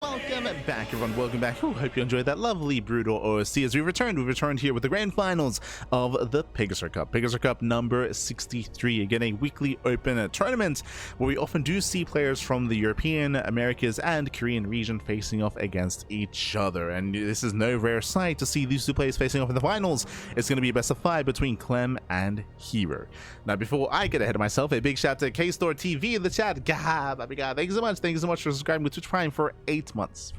Welcome back, everyone. Welcome back. Hope you enjoyed that lovely brutal OSC as we've returned here with the grand finals of the PiGosaur Cup. PiGosaur Cup number 63. Again, a weekly open tournament where we often do see players from the European, Americas, and Korean region facing off against each other. And this is no rare sight to see these two players facing off in the finals. It's going to be a best of 5 between Clem and herO. Now, before I get ahead of myself, a big shout out to K-Store TV in the chat. God, thank you so much. Thank you so much for subscribing with Twitch Prime for 8 months.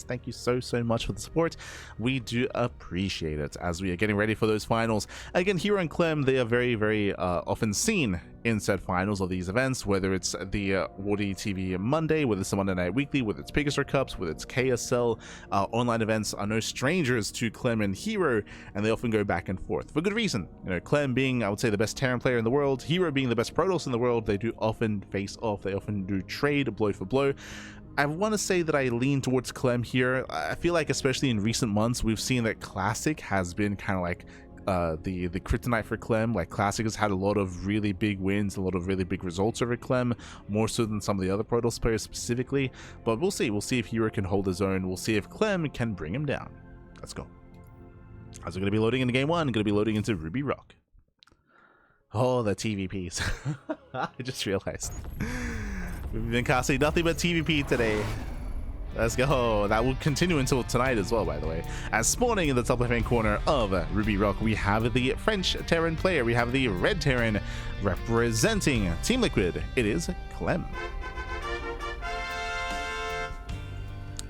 Thank you so much for the support. We do appreciate it as we are getting ready for those finals. Again, herO and Clem, they are very often seen in said finals of these events, whether it's the Wardy TV Monday, whether it's the Monday Night Weekly, whether it's PiGosaur Cups, whether it's KSL. Online events are no strangers to Clem and herO, and they often go back and forth for good reason. You know, Clem being, I would say, the best Terran player in the world, herO being the best Protoss in the world, they do often face off. They often do trade blow for blow. I want to say that I lean towards Clem here. I feel like, especially in recent months, we've seen that Classic has been kind of like the kryptonite for Clem. Like, Classic has had a lot of really big wins, a lot of really big results over Clem, more so than some of the other Protoss players specifically. But we'll see. We'll see if herO can hold his own. We'll see if Clem can bring him down. Let's go. As we're going to be loading into game 1, going to be loading into Ruby Rock. Oh, the TvPs. I just realized. We've been casting nothing but TvP today. Let's go. That will continue until tonight as well, by the way. As spawning in the top left-hand corner of Ruby Rock, we have the French Terran player. We have the Red Terran representing Team Liquid. It is Clem.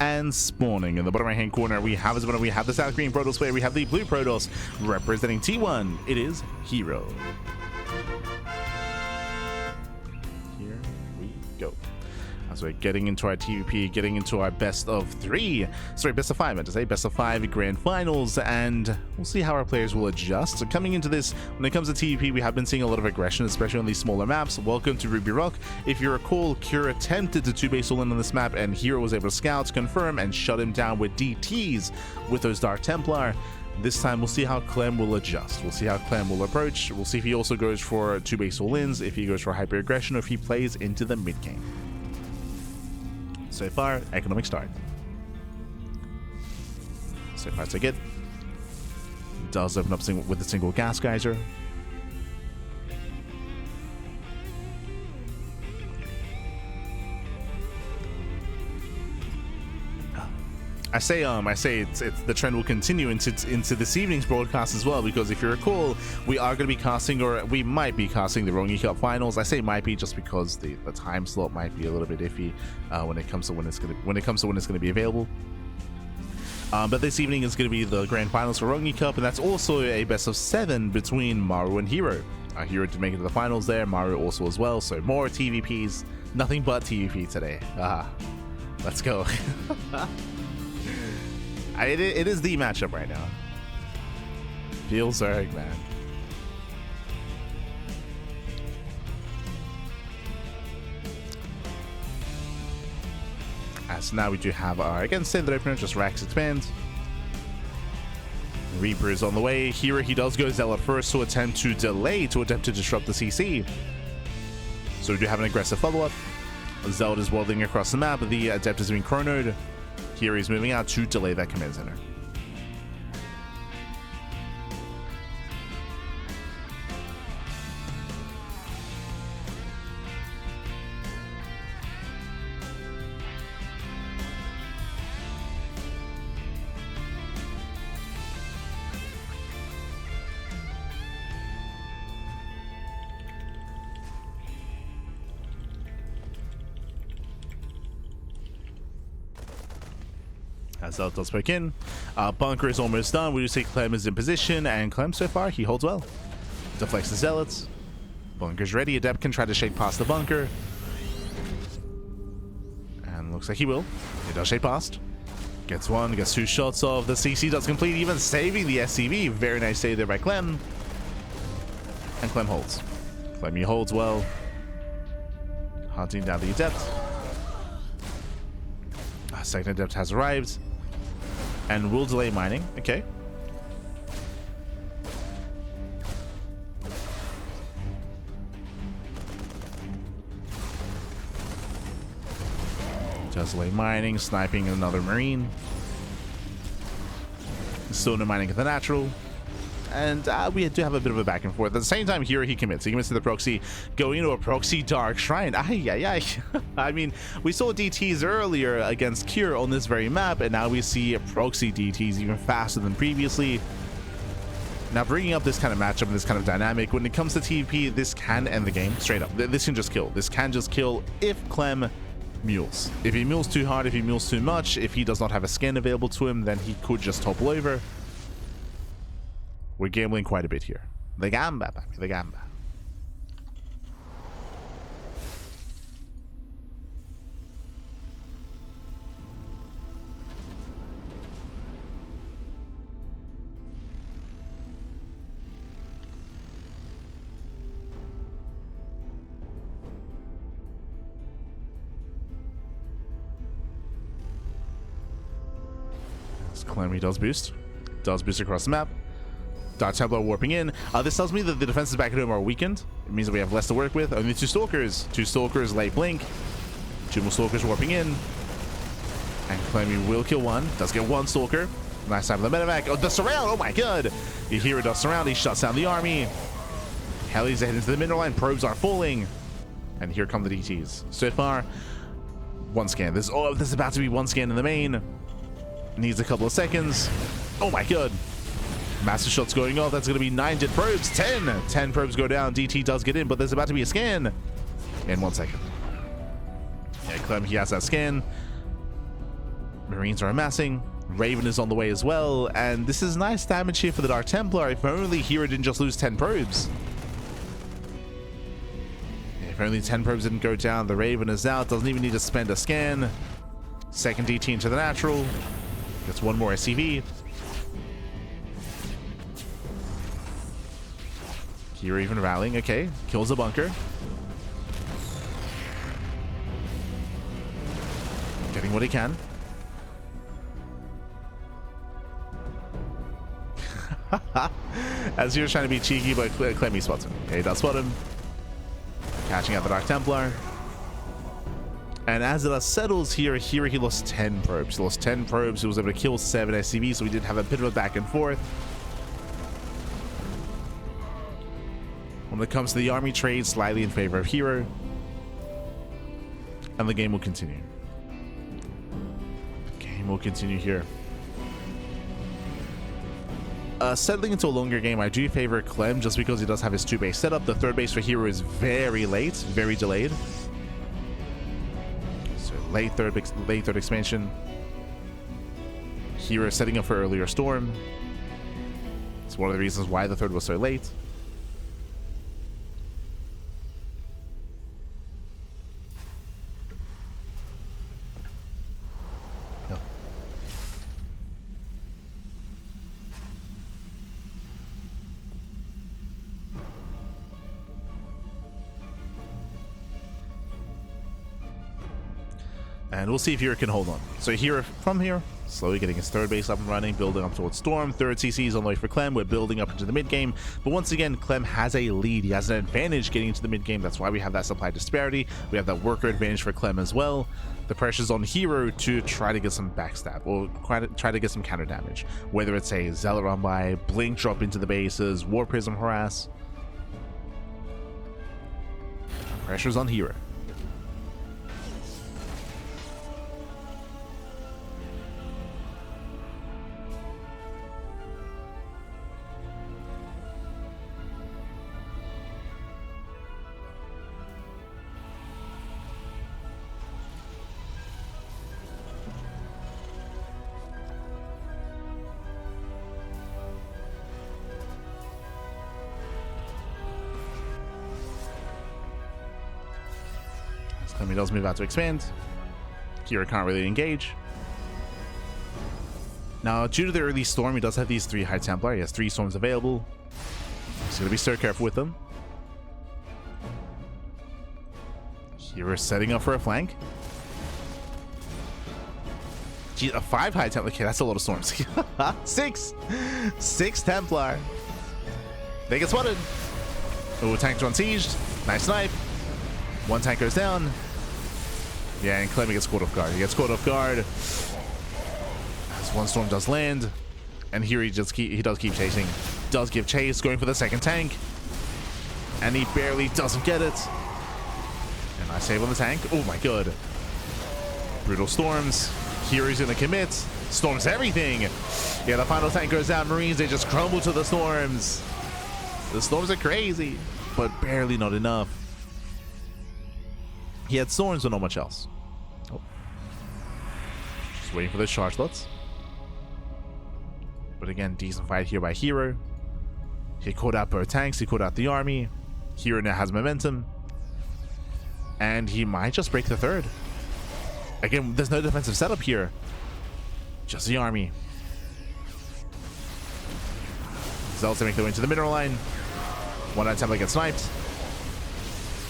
And spawning in the bottom right-hand corner, we have the South Korean Protoss player. We have the Blue Protoss representing T1. It is herO. Go. As we're getting into our TvP, getting into our best of 5, I meant to say, best of 5 grand finals, and we'll see how our players will adjust. So coming into this, when it comes to TvP, we have been seeing a lot of aggression, especially on these smaller maps. Welcome to Ruby Rock. If you recall, Cure attempted to 2-base all in on this map, and herO was able to scout, confirm, and shut him down with DTs with those Dark Templar. This time, we'll see how Clem will adjust. We'll see how Clem will approach. We'll see if he also goes for 2-base all-ins, if he goes for hyper-aggression, or if he plays into the mid-game. So far, economic start. So far, so good. Does open up with a single gas geyser. I say it's the trend will continue into this evening's broadcast as well, because if you recall, we are going to be casting, or we might be casting, the herO Cup finals. I say might be just because the time slot might be a little bit iffy when it comes to when it's going to be available. But this evening is going to be the grand finals for herO Cup, and that's also a best of 7 between herO and herO. herO did make it to the finals there, herO also as well. So more TvPs, nothing but TvP today. Let's go. It is the matchup right now. Feels Zerg, man. As now we do have our, again, standard opener, just Rax expands. Reaper is on the way. Here he does go Zealot first to attempt to disrupt the CC. So we do have an aggressive follow-up. Zealot is waddling across the map. The Adept is being chronoed. Here he's moving out to delay that command center. As Zealot does poke in. Bunker is almost done. We do see Clem is in position, and Clem so far, he holds well. Deflects the Zealots. Bunker's ready. Adept can try to shake past the bunker. And looks like he will. He does shake past. Gets one, gets 2 shots off. The CC does complete, even saving the SCV. Very nice save there by Clem. And Clem holds. Clem, he holds well. Hunting down the Adept. Second Adept has arrived. And will delay mining. Okay. Slay mining, sniping another Marine. Still no mining at the natural. And we do have a bit of a back and forth. At the same time, here he commits. He commits to the proxy, going into a proxy Dark Shrine. I mean, we saw DTs earlier against Kira on this very map, and now we see a proxy DTs even faster than previously. Now, bringing up this kind of matchup and this kind of dynamic, when it comes to TvP, this can end the game straight up. This can just kill. This can just kill if Clem mules. If he mules too hard, if he mules too much, if he does not have a skin available to him, then he could just topple over. We're gambling quite a bit here. The gamba, baby, the gamba. Clem, he does boost across the map. Dark Templar warping in. This tells me that the defenses back at home are weakened. It means that we have less to work with. Only 2 Stalkers. 2 Stalkers, late blink. 2 more Stalkers warping in. And Clem will kill one. Does get 1 Stalker. Nice time for the medevac. Oh, the surround. Oh my god. You hear it does surround. He shuts down the army. Helis ahead into the mineral line. Probes are falling. And here come the DTs. So far, 1 scan. There's about to be 1 scan in the main. Needs a couple of seconds. Oh my god. Massive shots going off. That's going to be 9 dead probes. 10 probes go down. DT does get in, but there's about to be a scan in 1 second. Yeah, Clem, he has that scan. Marines are amassing. Raven is on the way as well, and this is nice damage here for the Dark Templar. If only herO didn't just lose 10 probes. If only 10 probes didn't go down. The Raven is out. Doesn't even need to spend a scan. Second DT into the natural. Gets 1 more SCV. herO even rallying. Okay, kills the bunker. Getting what he can. As he was trying to be cheeky, but Clemmy spots him. Okay, he does spot him. Catching out the Dark Templar. And as it settles here, he lost 10 probes. He lost 10 probes. He was able to kill 7 SCV, so we did have a bit of a back and forth. When it comes to the army trade, slightly in favor of herO. And the game will continue. The game will continue here. Settling into a longer game, I do favor Clem just because he does have his 2 base setup. The 3rd base for herO is very late, very delayed. So late third expansion. herO setting up for earlier storm. It's one of the reasons why the 3rd was so late. And we'll see if herO can hold on. So herO from here, slowly getting his 3rd base up and running, building up towards Storm. 3rd CC is on the way for Clem. We're building up into the mid game. But once again, Clem has a lead. He has an advantage getting into the mid game. That's why we have that supply disparity. We have that worker advantage for Clem as well. The pressure's on herO to try to get some backstab or try to get some counter damage. Whether it's a Zealot run by, Blink drop into the bases, War Prism harass. Pressure's on herO. He does move out to expand. herO can't really engage. Now, due to the early storm, he does have these 3 High Templar. He has 3 storms available. He's going to be so careful with them. herO setting up for a flank. Gee, a 5 High Templar. Okay, that's a lot of storms. 6 Templar. They get spotted. Oh, tanks are unsieged. Nice snipe. 1 tank goes down. Yeah, and Clem gets caught off guard. He gets caught off guard. As one storm does land. And here he does keep chasing. Does give chase, going for the second tank. And he barely doesn't get it. And I save on the tank. Oh my god. Brutal storms. hero's gonna commit. Storms everything. Yeah, the final tank goes down. Marines, they just crumble to the storms. The storms are crazy, but barely not enough. He had storms, but not much else. Oh. Just waiting for those charge slots. But again, decent fight here by herO. He caught out both tanks. He caught out the army. herO now has momentum. And he might just break the third. Again, there's no defensive setup here. Just the army. Zealots make their way into the mineral line. One at a time, gets sniped.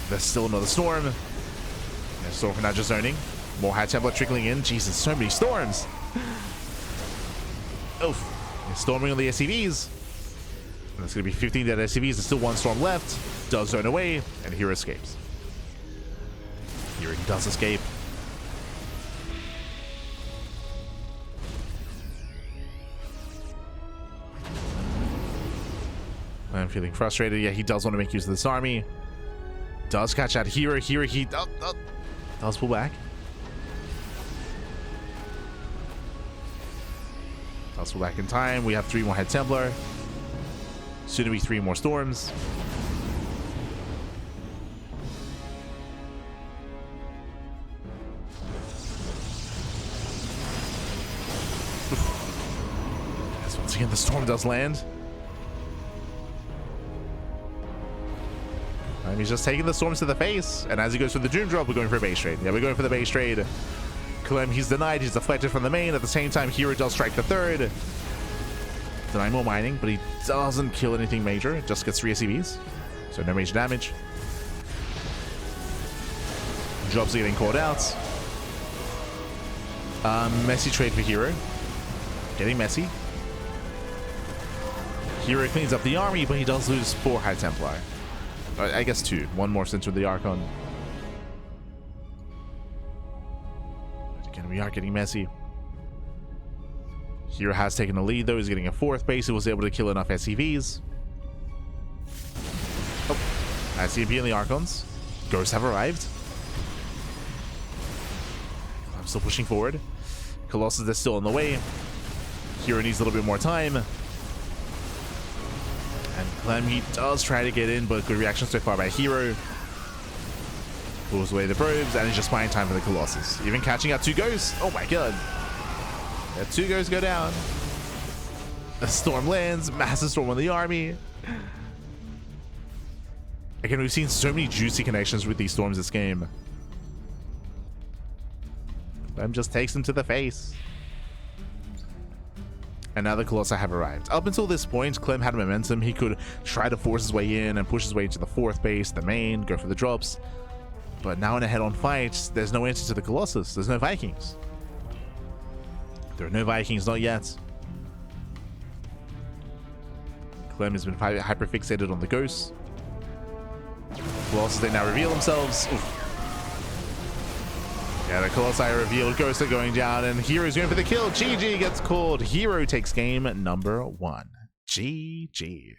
There's still another storm. There's storm for now just zoning. More High Templar trickling in. Jesus, so many storms. Oof. They're storming on the SCVs. And there's going to be 15 dead SCVs. There's still one storm left. Does zone away, and herO escapes. herO does escape. I'm feeling frustrated. Yeah, he does want to make use of this army. Does catch out herO. He does pull back. Does pull back in time. We have 3 more High Templar. Soon to be 3 more storms. Yes, once again, the storm does land. He's just taking the storms to the face, and as he goes for the Doom Drop, we're going for a base trade. Yeah, we're going for the base trade. Clem, he's denied. He's deflected from the main. At the same time, herO does strike the third. Deny more mining, but he doesn't kill anything major. It just gets 3 SCVs, so no major damage. Drops are getting caught out. Messy trade for herO. Getting messy. herO cleans up the army, but he does lose 4 High Templar. I guess 2. 1 more since with the Archon. But again, we are getting messy. herO has taken the lead, though. He's getting a 4th base. He was able to kill enough SCVs. Oh, SCP and the Archons. Ghosts have arrived. I'm still pushing forward. Colossus is still on the way. herO needs a little bit more time. And Clem, he does try to get in, but good reaction so far by herO. Pulls away the probes, and he's just buying time for the Colossus. Even catching out 2 ghosts. Oh my god. Yeah, 2 ghosts go down. A storm lands. Massive storm on the army. Again, we've seen so many juicy connections with these storms this game. Clem just takes him to the face. And now the Colossi have arrived. Up until this point, Clem had momentum. He could try to force his way in and push his way into the 4th base, the main, go for the drops. But now in a head-on fight, there's no answer to the Colossus. There's no Vikings. There are no Vikings, not yet. Clem has been hyper-fixated on the ghosts. Colossus, they now reveal themselves. Oof. Yeah, the Colossi are revealed, ghosts are going down, and hero's going for the kill. GG gets called. herO takes game number 1. GG.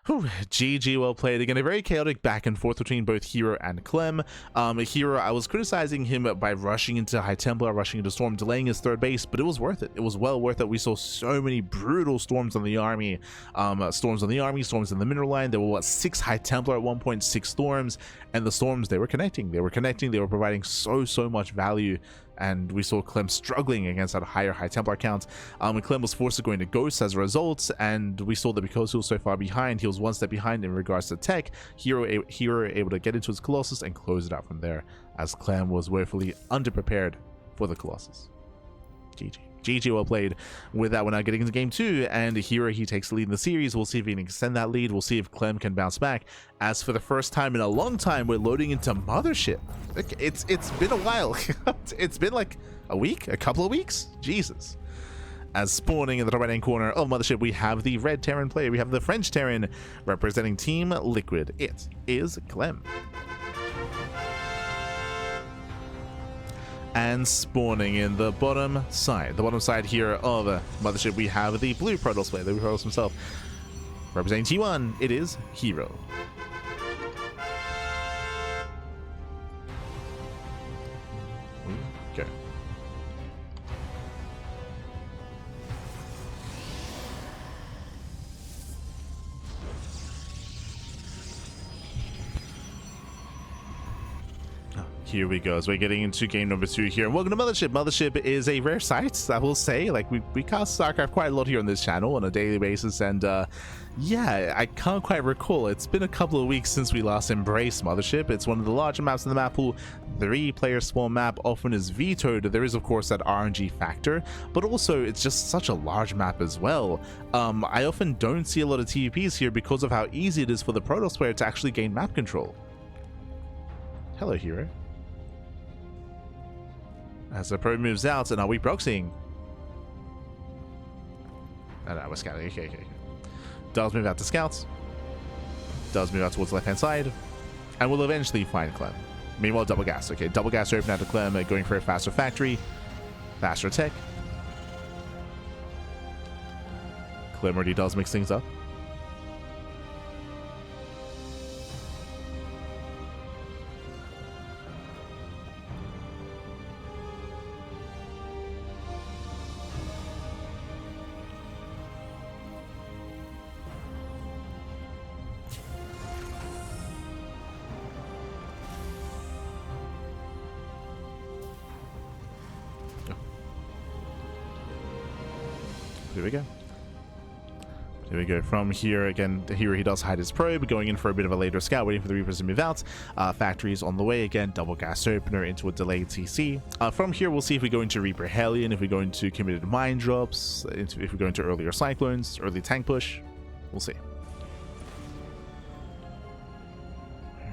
Whew, GG, well played. Again, a very chaotic back and forth between both herO and Clem. herO, I was criticizing him by rushing into High Templar, rushing into Storm, delaying his 3rd base, but it was worth it. It was well worth it. We saw so many brutal storms on the army. Storms on the army, storms in the mineral line. There were, what, 6 High Templar at one point, 6 storms, and the storms, they were connecting. They were providing so much value. And we saw Clem struggling against that higher High Templar count. And Clem was forced to go into Ghosts as a result, and we saw that because he was so far behind, he was 1 step behind in regards to tech. herO able to get into his Colossus and close it out from there, as Clem was woefully underprepared for the Colossus. GG. GG, well played. With that, we're now getting into game 2, and herO, he takes the lead in the series. We'll see if he can extend that lead. We'll see if Clem can bounce back, as for the first time in a long time, we're loading into Mothership. It's been a while. It's been like a week, a couple of weeks. Jesus. As spawning in the top right hand corner of Mothership, we have the red Terran player. We have the French Terran representing Team Liquid. It is Clem. and spawning in the bottom side. The bottom side here of Mothership, we have the blue Protoss player, the blue Protoss himself. Representing T1, it is herO. Go. Here we go, as we're getting into game number 2 here. And welcome to Mothership. Mothership is a rare sight, I will say. Like, we cast StarCraft quite a lot here on this channel on a daily basis, and yeah, I can't quite recall. It's been a couple of weeks since we last embraced Mothership. It's one of the larger maps in the map pool. 3-player spawn map often is vetoed. There is, of course, that RNG factor, but also it's just such a large map as well. I often don't see a lot of TvPs here because of how easy it is for the Protoss player to actually gain map control. Hello, herO. As the probe moves out, and are we proxying? No, we're scouting. Okay. Does move out to scouts. Does move out towards the left-hand side. And will eventually find Clem. Meanwhile, double gas. Okay, double gas open out to Clem, going for a faster factory. Faster tech. Clem already does mix things up. Here we go. Here we go. From here, again, here he does hide his probe, going in for a bit of a later scout, waiting for the Reapers to move out. Factories on the way, again, double gas opener into a delayed TC. From here, we'll see if we go into Reaper Hellion, if we go into committed mine drops, if we go into earlier cyclones, early tank push. We'll see.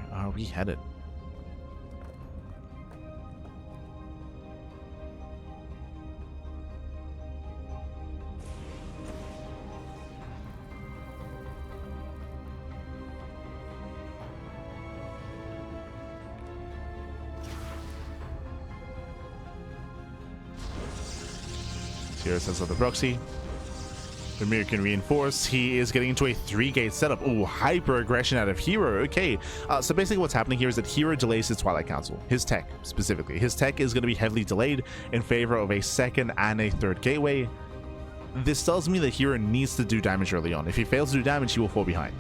Where are we headed? Here it says of the proxy. Premier can reinforce. He is getting into a 3-gate setup. Oh, hyper aggression out of herO. Okay, so basically what's happening here is that herO delays his Twilight Council. His tech, specifically. His tech is going to be heavily delayed in favor of a 2nd and a 3rd gateway. This tells me that herO needs to do damage early on. If he fails to do damage, he will fall behind.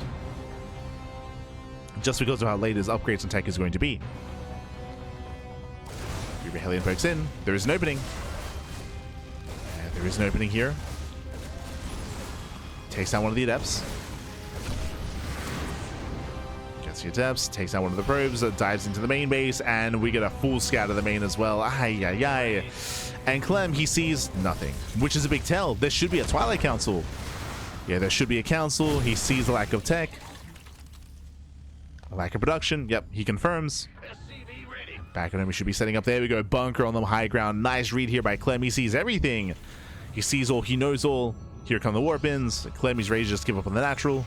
Just because of how late his upgrades and tech is going to be. Reaper Hellion pokes in. There is an opening. There is an opening here. Takes down one of the adepts. Gets the adepts, takes down one of the probes, dives into the main base, and we get a full scout of the main as well. Ay. And Clem, he sees nothing, which is a big tell. There should be a Twilight Council. Yeah, there should be a council. He sees the lack of tech. A lack of production. Yep, he confirms. Back on him, we should be setting up. There we go. Bunker on the high ground. Nice read here by Clem. He sees everything. He sees all. He knows all. Here come the warp-ins. Clem, he's ready to just give up on the natural.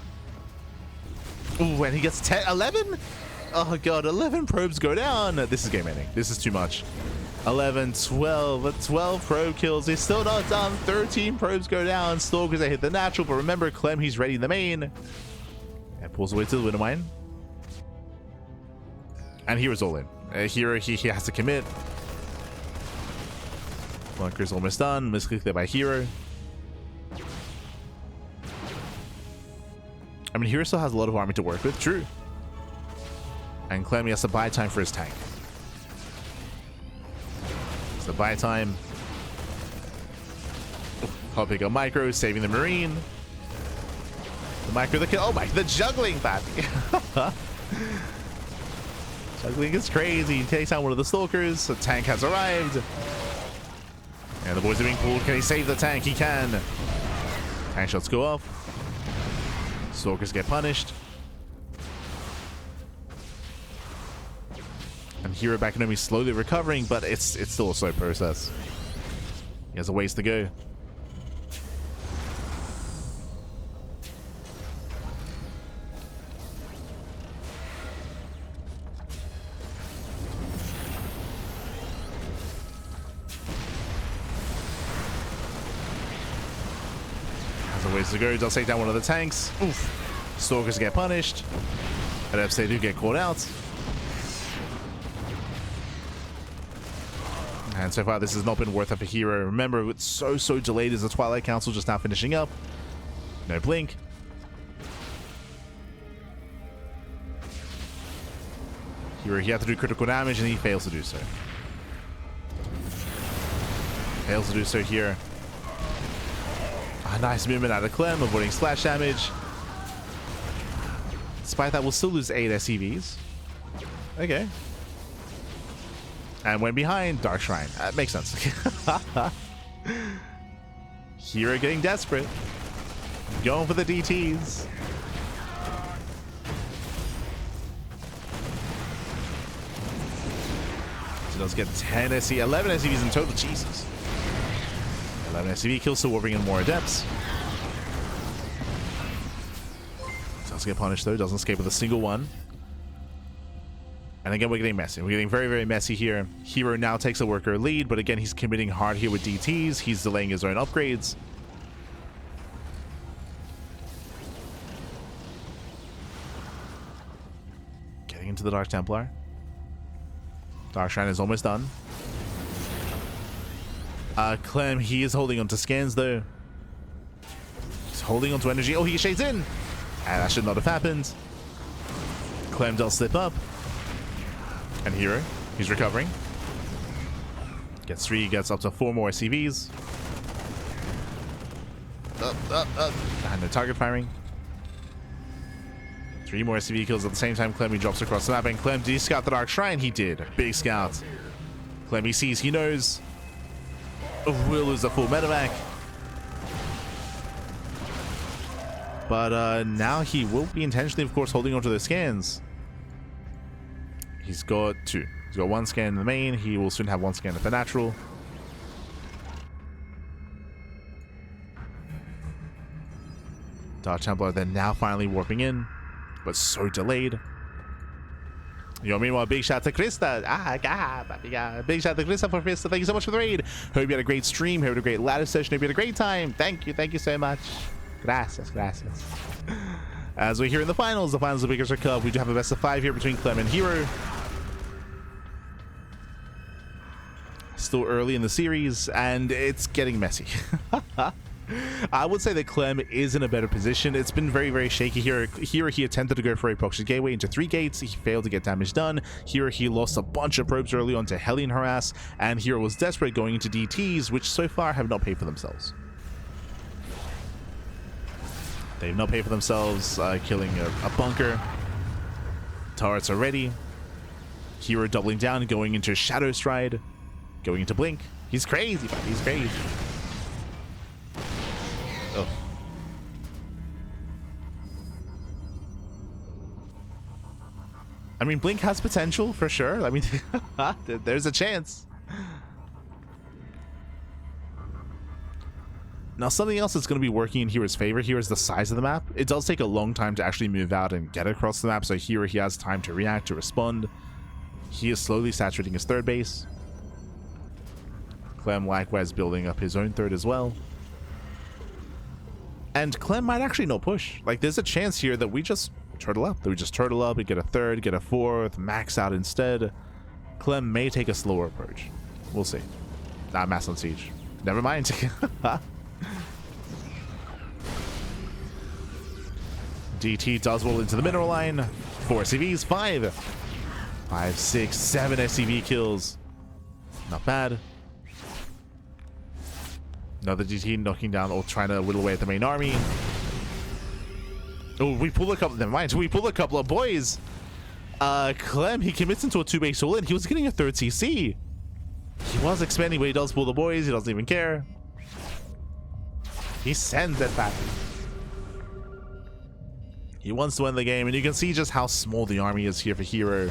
Ooh, and he gets 10, 11? Oh, God. 11 probes go down. This is game ending. This is too much. 11, 12 probe kills. He's still not done. 13 probes go down. Stalkers, they hit the natural. But remember, Clem, he's ready in the main. And pulls away to the winter mine. And hero's all in. Here he has to commit. Bunker's almost done. Misclicked there by herO. I mean, herO still has a lot of army to work with. True. And Clem, he has to buy time for his tank. So buy time. I'll pick up micro, saving the marine. The micro, the kill. Oh my, the juggling back. Juggling is crazy. He takes out one of the stalkers. The tank has arrived. And the boys are being pulled. Can he save the tank? He can. Tank shots go off. Stalkers get punished. And herO back in home, he's slowly recovering, but it's still a slow process. He has a ways to go. the ways to go. Does take down one of the tanks. Oof. Stalkers get punished. And if they do get caught out. And so far, this has not been worth it for herO. Remember, it's so delayed as the Twilight Council just now finishing up. No blink. herO, he had to do critical damage, and he fails to do so. Fails to do so here. A nice movement out of Clem, avoiding splash damage. Despite that, we'll still lose 8 SCVs. Okay. And went behind Dark Shrine. That makes sense. herO getting desperate. Going for the DTs. So does get 10 SCV, 11 SCVs in total. Jesus. 11 SCV kills, still warping in more adepts. Does get punished though, doesn't escape with a single one. And again, we're getting messy. We're getting very messy here. herO now takes a worker lead, but again, he's committing hard here with DTs. He's delaying his own upgrades. Getting into the Dark Templar. Dark Shrine is almost done. Clem, he is holding onto scans though. He's holding onto energy. Oh, he shades in! And that should not have happened. Clem does slip up. And herO, he's recovering. Gets 3, gets up to 4 more SCVs. And no target firing. 3 more SCV kills at the same time. Clem, he drops across the map. And Clem, did he scout the Dark Shrine? He did. Big scout. Clem, he sees, he knows. We'll lose a full medevac. But now he will be intentionally, of course, holding onto those scans. He's got 2. He's got 1 scan in the main. He will soon have 1 scan at the natural. Dark Templar then now finally warping in, but so delayed. Yo, meanwhile, big shout to Krista. Big shout to Krista for Krista. Thank you so much for the raid. Hope you had a great stream. Hope you had a great ladder session. Hope you had a great time. Thank you so much. Gracias. As we're here in the finals of PiGosaur Cup, we do have a best of 5 here between Clem and herO. Still early in the series, and it's getting messy. I would say that Clem is in a better position. It's been very shaky here. herO, he attempted to go for a proxy gateway into 3 gates. He failed to get damage done. herO, he lost a bunch of probes early on to Hellion Harass, and herO was desperate going into DTs, which so far have not paid for themselves. They've not paid for themselves, killing a bunker. Turrets are ready. herO doubling down, going into Shadow Stride, going into Blink. He's crazy, man. He's crazy. Oh. I mean, Blink has potential for sure. I mean, there's a chance. Now, something else that's going to be working in herO's favor here is the size of the map. It does take a long time to actually move out and get across the map, so herO, he has time to react, to respond. He is slowly saturating his 3rd base. Clem likewise building up his own 3rd as well. And Clem might actually not push. Like, there's a chance here that we just turtle up. That we just turtle up and get a 3rd, get a 4th, max out instead. Clem may take a slower approach. We'll see. Mass on Siege. Never mind. DT does roll into the mineral line. 4 SCVs, 5, 6, 7 SCV kills. Not bad. Another DT knocking down or trying to whittle away at the main army. Oh, we pull a couple. Never mind. We pull a couple of boys. Clem, he commits into a 2-base all in. He was getting a 3rd CC. He was expanding, but he does pull the boys. He doesn't even care. He sends it back. He wants to win the game, and you can see just how small the army is here for herO.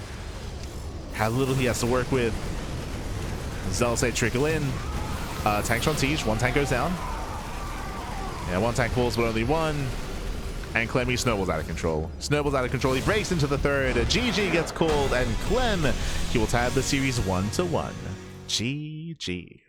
How little he has to work with. Zealots they trickle in. Tanks on Siege. 1 tank goes down. Yeah, 1 tank falls, but only 1. And Clem, he snowballs out of control. Snowballs out of control. He breaks into the 3rd. GG gets called, and Clem, he will tab the series 1-1. GG.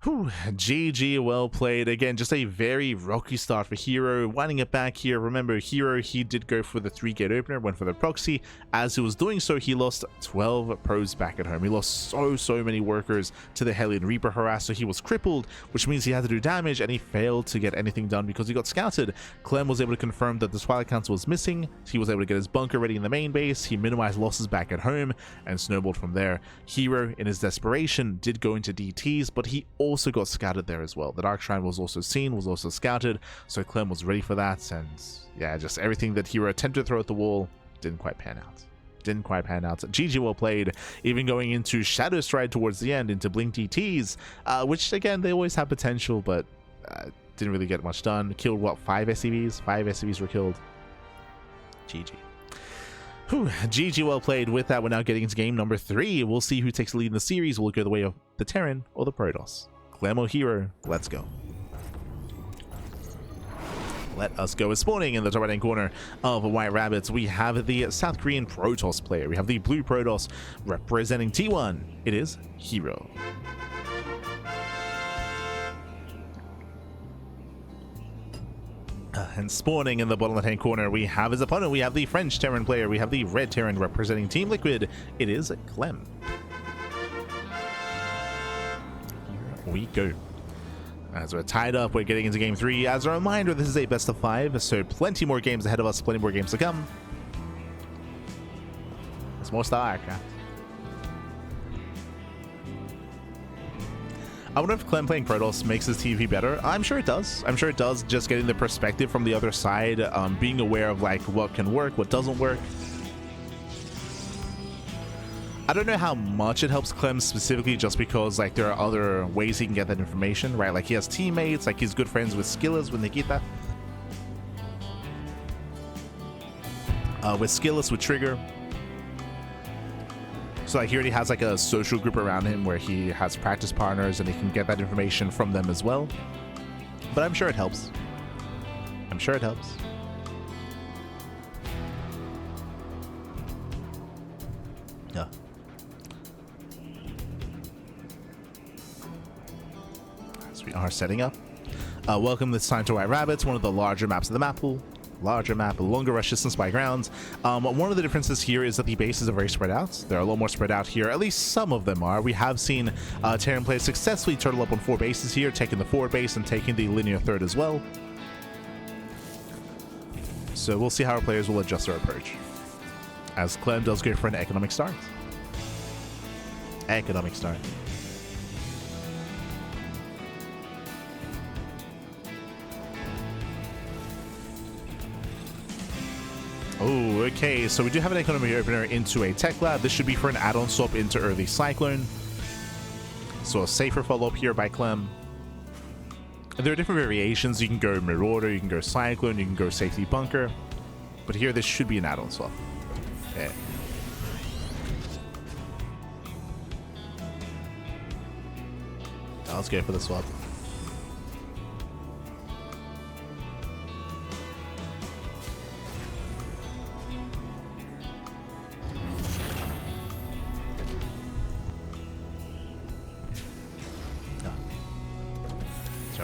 Whew, GG, well played. Again, just a very rocky start for herO. Winding it back here, remember, herO, he did go for the 3-gate opener, went for the proxy. As he was doing so, he lost 12 pros back at home. He lost so many workers to the Hellion Reaper harass, so he was crippled, which means he had to do damage, and he failed to get anything done because he got scouted. Clem was able to confirm that the Twilight Council was missing. He was able to get his bunker ready in the main base. He minimized losses back at home and snowballed from there. herO, in his desperation, did go into DTs, but he also got scouted there as well. The Dark Shrine was also seen, was also scouted, so Clem was ready for that, and yeah, just everything that herO attempted to throw at the wall didn't quite pan out. GG, well played. Even going into Shadow Stride towards the end, into Blink DTs, which again, they always have potential, but didn't really get much done. Killed what, 5 SCVs? 5 SCVs were killed. GG. Whew, GG, well played. With that, we're now getting into game number 3. We'll see who takes the lead in the series. Will it go the way of the Terran or the Protoss? Clem or herO? Let's go. Let us go. It's spawning in the top right-hand corner of White Rabbits. We have the South Korean Protoss player. We have the blue Protoss representing T1. It is herO. And spawning in the bottom left-hand corner, we have his opponent. We have the French Terran player. We have the red Terran representing Team Liquid. It is Clem. Here we go. As we're tied up, we're getting into game 3. As a reminder, this is a best of 5, so plenty more games ahead of us, plenty more games to come. It's more StarCraft. I wonder if Clem playing Protoss makes his TvP better. I'm sure it does. I'm sure it does, just getting the perspective from the other side, being aware of like what can work, what doesn't work. I don't know how much it helps Clem specifically, just because like there are other ways he can get that information, right? Like he has teammates, like he's good friends with Skillers with Nikita. With Skillers, with Trigger. So like he already has like a social group around him where he has practice partners and he can get that information from them as well. But I'm sure it helps. I'm sure it helps. Yeah. So we are setting up. Welcome this time to White Rabbits, one of the larger maps of the map pool. Larger map, longer rush distance by ground. One of the differences here is that the bases are very spread out. They're a lot more spread out here. At least some of them are. We have seen Terran players successfully turtle up on 4 bases here, taking the forward base and taking the linear third as well. So we'll see how our players will adjust their approach. As Clem does go for an economic start. Economic start. Oh, okay, so we do have an economy opener into a tech lab. This should be for an add-on swap into early Cyclone. So a safer follow-up here by Clem. And there are different variations. You can go Marauder, you can go Cyclone, you can go Safety Bunker. But here, this should be an add-on swap. Okay. Let's go for the swap.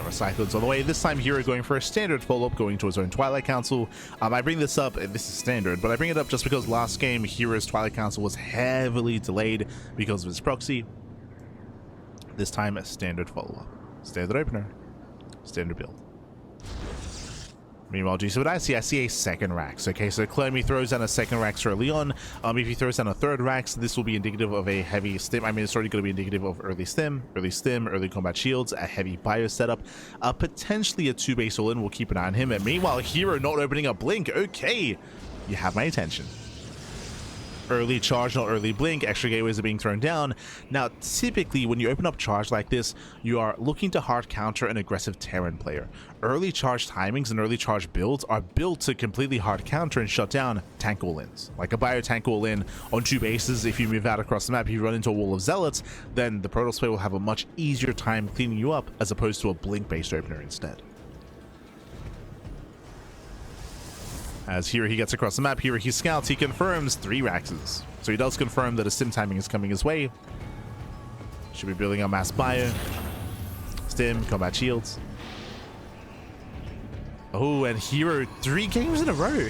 Cyclones all the way. This time herO going for a standard follow-up, going to his own Twilight Council. I bring this up, this is standard, but I bring it up just because last game herO's Twilight Council was heavily delayed because of his proxy. This time a standard follow-up. Standard opener. Standard build. Meanwhile, do you see what I see? I see a second Rax. Okay, so Clem, he throws down a second Rax early on. If he throws down a third Rax, this will be indicative of a heavy stim. I mean, it's already going to be indicative of early stim, early combat shields, a heavy bio setup, potentially a 2-base all-in. We'll keep an eye on him. And meanwhile, herO not opening a blink. Okay, you have my attention. Early charge, not early blink. Extra gateways are being thrown down. Now, typically, when you open up charge like this, you are looking to hard counter an aggressive Terran player. Early charge timings and early charge builds are built to completely hard counter and shut down tank all-ins. Like a bio tank all-in on 2 bases, if you move out across the map, you run into a wall of zealots, then the Protoss player will have a much easier time cleaning you up as opposed to a blink-based opener instead. As here he gets across the map, here he scouts, he confirms 3 Raxes. So he does confirm that a stim timing is coming his way. Should be building a mass bio. Stim, combat shields. Oh, and herO 3 games in a row.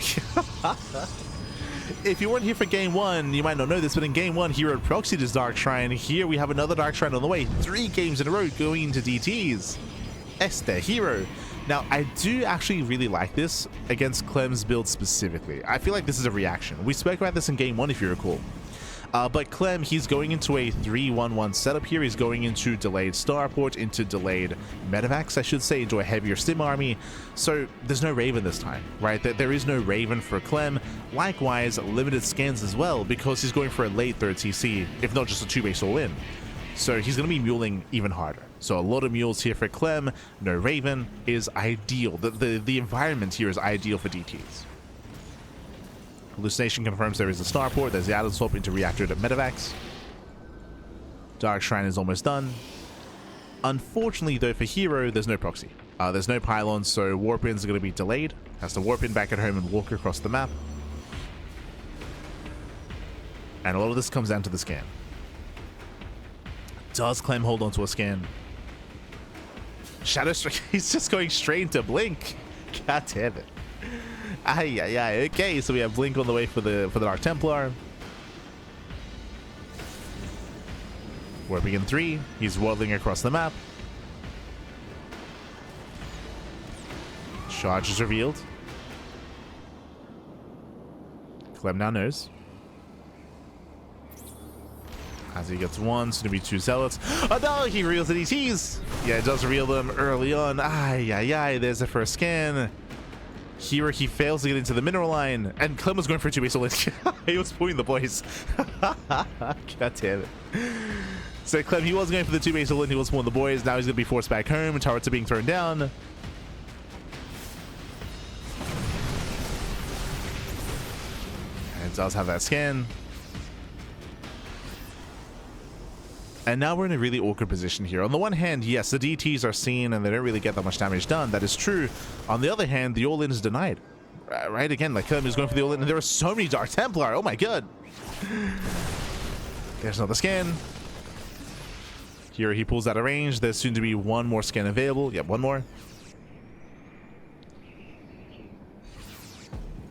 If you weren't here for game 1, you might not know this, but in game 1, herO proxied his Dark Shrine. Here we have another Dark Shrine on the way. 3 games in a row going into DTs. herO. Now, I do actually really like this against Clem's build specifically. I feel like this is a reaction. We spoke about this in game 1, if you recall. But Clem, he's going into a 3-1-1 setup here. He's going into delayed starport, into delayed medevacs, I should say, into a heavier stim army. So there's no Raven this time, right? There is no Raven for Clem. Likewise, limited scans as well, because he's going for a late 3rd CC, if not just a 2-base all-in. So he's going to be muling even harder. So a lot of mules here for Clem. No Raven is ideal. The environment here is ideal for DTs. Hallucination confirms there is a starport. There's the added swap into reactor to medevacs. Dark Shrine is almost done. Unfortunately, though, for herO, there's no proxy. There's no pylons, so warp-ins are going to be delayed. Has to warp in back at home and walk across the map. And a lot of this comes down to the scan. Does Clem hold on to a scan? Shadow Strike, he's just going straight into Blink. God damn it. Okay, so we have Blink on the way for the Dark Templar. Warping in 3. He's waddling across the map. Charge is revealed. Clem now knows. As he gets 1, soon to be 2 zealots. Oh no, he reveals the DTs. Yeah, it does reveal them early on. There's the first scan. herO, he fails to get into the mineral line, and Clem was going for a 2-base all-in. He was pulling the boys. God damn it. So Clem, he was going for the 2-base all-in, he was pulling the boys. Now he's going to be forced back home. Turrets are being thrown down. And it does have that scan. And now we're in a really awkward position here. On the one hand, yes, the DTs are seen and they don't really get that much damage done. That is true. On the other hand, the all-in is denied. Right? Again, like Clem is going for the all-in, and there are so many Dark Templar. Oh my god. There's another scan. Here he pulls out of range. There's soon to be 1 more scan available. Yep, 1 more.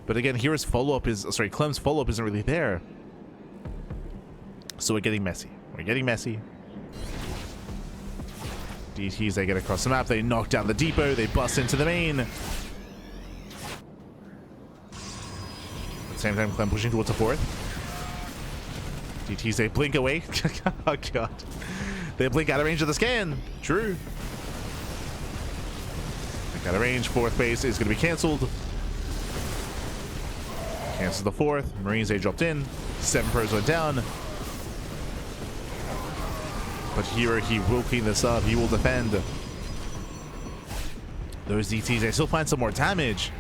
But again, here's follow-up is... Sorry, Clem's follow-up isn't really there. So we're getting messy. We're getting messy. DTs, they get across the map. They knock down the depot. They bust into the main. At the same time, Clem pushing towards the 4th. DTs, they blink away. Oh, God. They blink out of range of the scan. True. Blink out of range. 4th base is going to be cancelled. Cancels the 4th. Marines, they dropped in. 7 pros went down. But herO, he will clean this up. He will defend. Those DTs, they still find some more damage.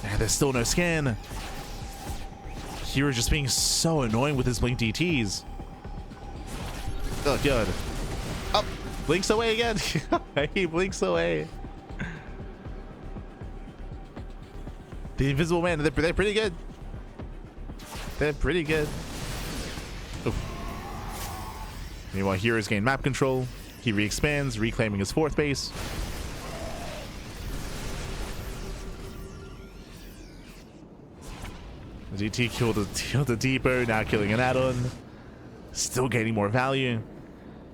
And there's still no scan. herO just being so annoying with his blink DTs. Oh, good. Oh, blinks away again. He blinks away. The Invisible Man, they're pretty good. They're pretty good. Oof. Meanwhile, hero's gain map control. He re-expands, reclaiming his 4th base. The DT killed the depot, now killing an add-on. Still gaining more value.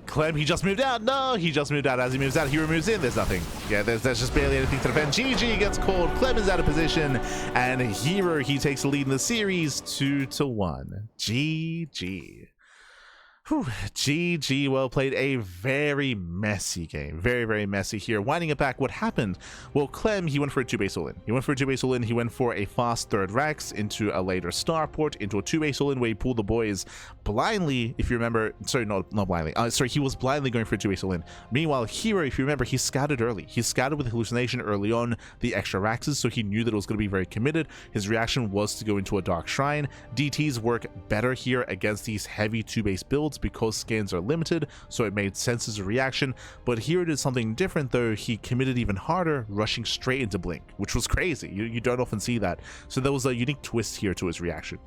Clem, he just moved out. No, he just moved out. As he moves out, he moves in. There's nothing. Yeah, there's just barely anything to defend. GG gets called. Clem is out of position. And herO, he takes the lead in the series 2-1. GG. Whew, GG, well played. A very messy game. Very, very messy here. Winding it back, what happened? Well, Clem, he went for a 2-base all-in. He went for a fast 3rd Rex into a later starport, into a 2-base all-in where he pulled the boys blindly, if you remember. Sorry, not blindly. Sorry, he was blindly going for a 2-base all-in. Meanwhile, herO, if you remember, he scouted early. He scouted with hallucination early on the extra Rexes, so he knew that it was going to be very committed. His reaction was to go into a Dark Shrine. DTs work better here against these heavy 2-base builds because scans are limited, so it made sense as a reaction. But herO did something different though. He committed even harder, rushing straight into Blink, which was crazy. You don't often see that. So there was a unique twist here to his reaction.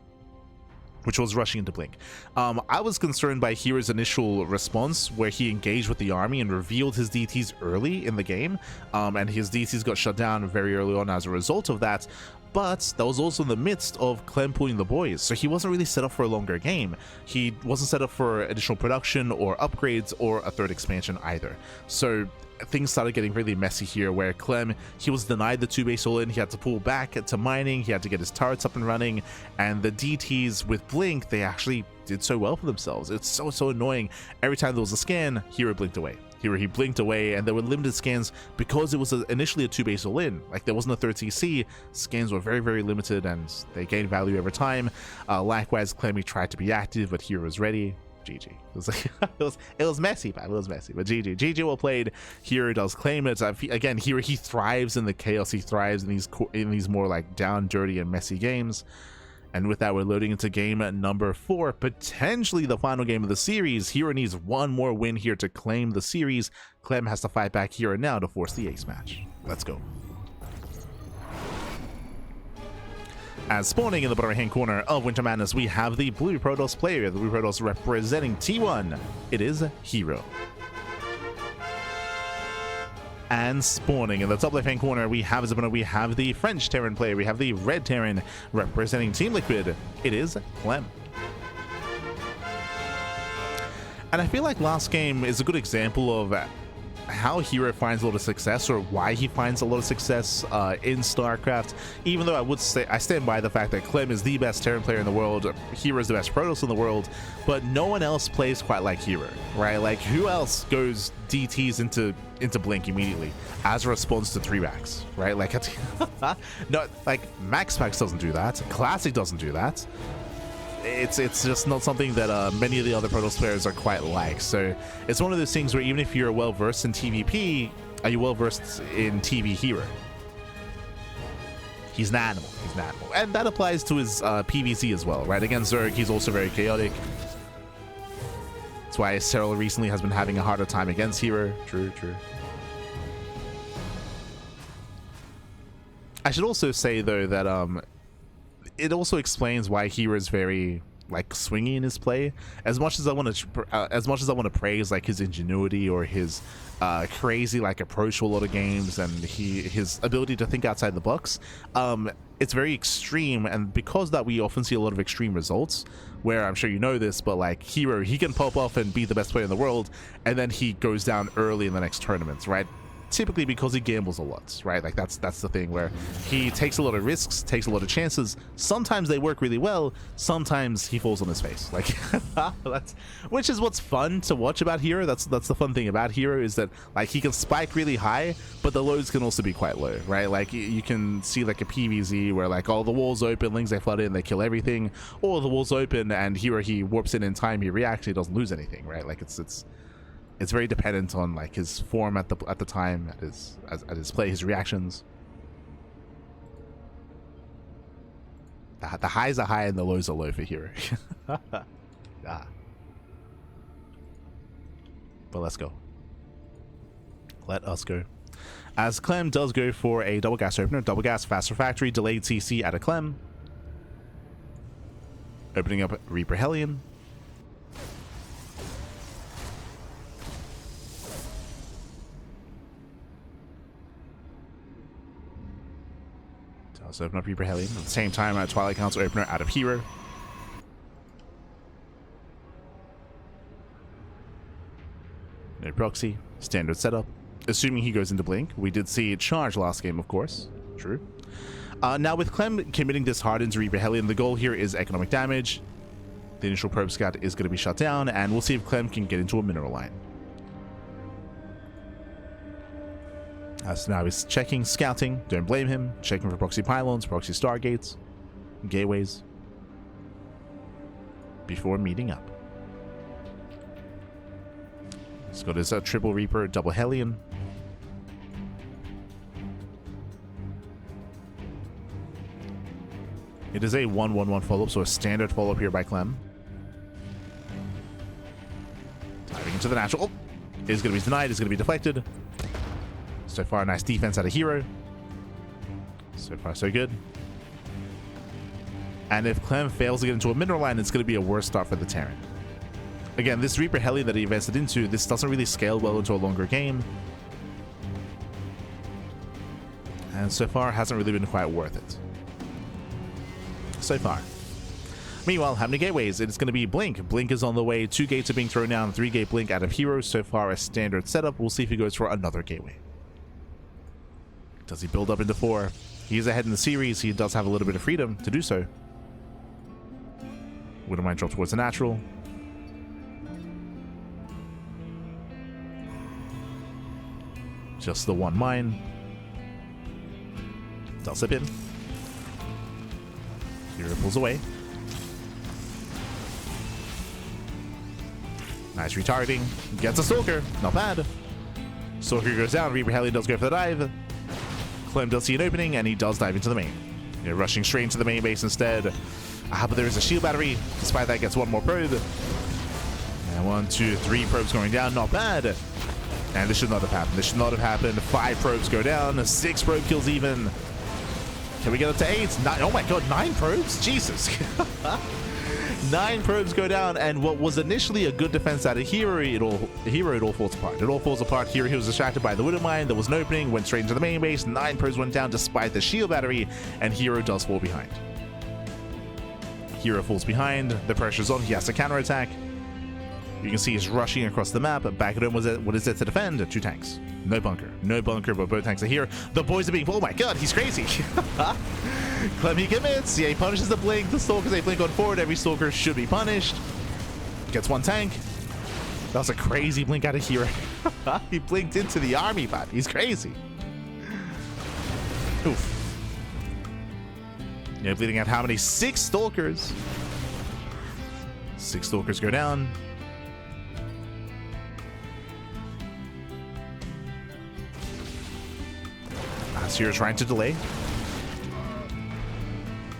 which was rushing into Blink. I was concerned by herO's initial response where he engaged with the army and revealed his DTs early in the game, and his DTs got shut down very early on as a result of that. But that was also in the midst of Clem pulling the boys, so he wasn't really set up for a longer game. He wasn't set up for additional production or upgrades or a third expansion either. So things started getting really messy here, where Clem, he was denied the 2-base all-in, he had to pull back to mining, he had to get his turrets up and running, and the DTs with Blink, they actually did so well for themselves. It's so annoying. Every time there was a scan, herO blinked away. He blinked away, and there were limited scans because it was initially a 2-base all-in. Like, there wasn't a third CC. Scans were very limited, and they gained value over time. Likewise, Clemmy tried to be active, but herO was ready. GG. It was like it was messy, man. It was messy, but GG well played. herO does claim it. Again, herO, he thrives in the chaos. He thrives in these more like down, dirty, and messy games. And with that, we're loading into game number 4, potentially the final game of the series. herO needs one more win here to claim the series. Clem has to fight back here and now to force the ace match. Let's go. As spawning in the bottom right-hand corner of Winter Madness, we have the Blue Protoss player. The Blue Protoss representing T1. It is herO. And spawning in the top left-hand corner, we have as opponent, we have the French Terran player. We have the Red Terran representing Team Liquid. It is Clem. And I feel like last game is a good example of how herO finds a lot of success, or why he finds a lot of success in StarCraft. Even though I would say, I stand by the fact that Clem is the best Terran player in the world, herO is the best Protoss in the world, but no one else plays quite like herO, right? Like, who else goes DTs into Blink immediately as a response to 3-backs, right? Like, no, like MaxPax doesn't do that, Classic doesn't do that. It's just not something that many of the other Protoss players are quite like. So it's one of those things where even if you're well versed in TvP, are you well versed in TV herO? He's an animal. He's an animal, and that applies to his PvZ as well, right? Against Zerg, he's also very chaotic. That's why Cyril recently has been having a harder time against herO. True. I should also say though that it also explains why herO is very like swingy in his play. As much as I want to praise like his ingenuity or his crazy like approach to a lot of games and his ability to think outside the box, it's very extreme, and because that we often see a lot of extreme results where, I'm sure you know this, but like herO, he can pop off and be the best player in the world, and then he goes down early in the next tournaments, right? Typically because he gambles a lot, right? Like that's the thing, where he takes a lot of risks, takes a lot of chances. Sometimes they work really well, sometimes he falls on his face. Like which is what's fun to watch about herO. That's the fun thing about herO, is that like he can spike really high, but the lows can also be quite low, right? Like you can see like a PvZ where like, oh, the wall's open, Lings they flood in, they kill everything, or the wall's open and herO, he warps in time, he reacts, he doesn't lose anything, right? Like it's very dependent on like his form at the time, at his play, his reactions. The highs are high and the lows are low for herO. Ah. But let's go. Let us go. As Clem does go for a double gas opener, double gas, fast refractory, delayed CC at a Clem. Opening up Reaper Hellion. Let's open up Reaper Hellion. At the same time, Twilight Council opener out of herO. No proxy. Standard setup. Assuming he goes into Blink. We did see it charge last game, of course. True. Now, with Clem committing this hard into Reaper Hellion, the goal here is economic damage. The initial probe scout is going to be shut down, and we'll see if Clem can get into a mineral line. So now he's checking, scouting, don't blame him, checking for proxy pylons, proxy stargates, gateways, before meeting up. He's got his triple Reaper, double Hellion. It is a 1-1-1 follow-up, so a standard follow-up here by Clem. Diving into the natural. Oh, is going to be denied, is going to be deflected. So far, nice defense out of herO. So far, so good. And if Clem fails to get into a mineral line, it's going to be a worse start for the Terran. Again, this Reaper Heli that he invested into, this doesn't really scale well into a longer game. And so far, hasn't really been quite worth it. So far. Meanwhile, how many gateways? It's going to be Blink. Blink is on the way. 2 gates are being thrown down. 3 gate Blink out of herO. So far, a standard setup. We'll see if he goes for another gateway. Does he build up into 4? He's ahead in the series. He does have a little bit of freedom to do so. Wouldn't mind drop towards the natural. Just the 1 mine. Does slip in. herO pulls away. Nice retargeting. Gets a Stalker. Not bad. Stalker goes down. Reaper Heli does go for the dive. Clem does see an opening, and he does dive into the main. You're rushing straight into the main base instead. But there is a shield battery. Despite that, gets 1 more probe. And 1, 2, 3 probes going down. Not bad. And this should not have happened. This should not have happened. 5 probes go down. 6 probe kills even. Can we get up to 8? 9. Oh my god, 9 probes? Jesus. 9 probes go down, and what was initially a good defense out of herO, it all falls apart. It all falls apart. Here he was distracted by the Widow Mine. There was an opening, went straight into the main base. 9 probes went down despite the shield battery, and herO does fall behind. herO falls behind. The pressure's on. He has to counterattack. You can see he's rushing across the map. Back at home, what is it to defend? 2 tanks. No bunker. No bunker, but both tanks are here. The boys are being... Oh my god, he's crazy. Clem, he commits. Yeah, he punishes the Blink. The Stalkers, they blink on forward. Every Stalker should be punished. Gets 1 tank. That was a crazy blink out of herO. He blinked into the army, but he's crazy. Oof. Yeah, bleeding out how many? 6 Stalkers. 6 Stalkers go down. herO trying to delay.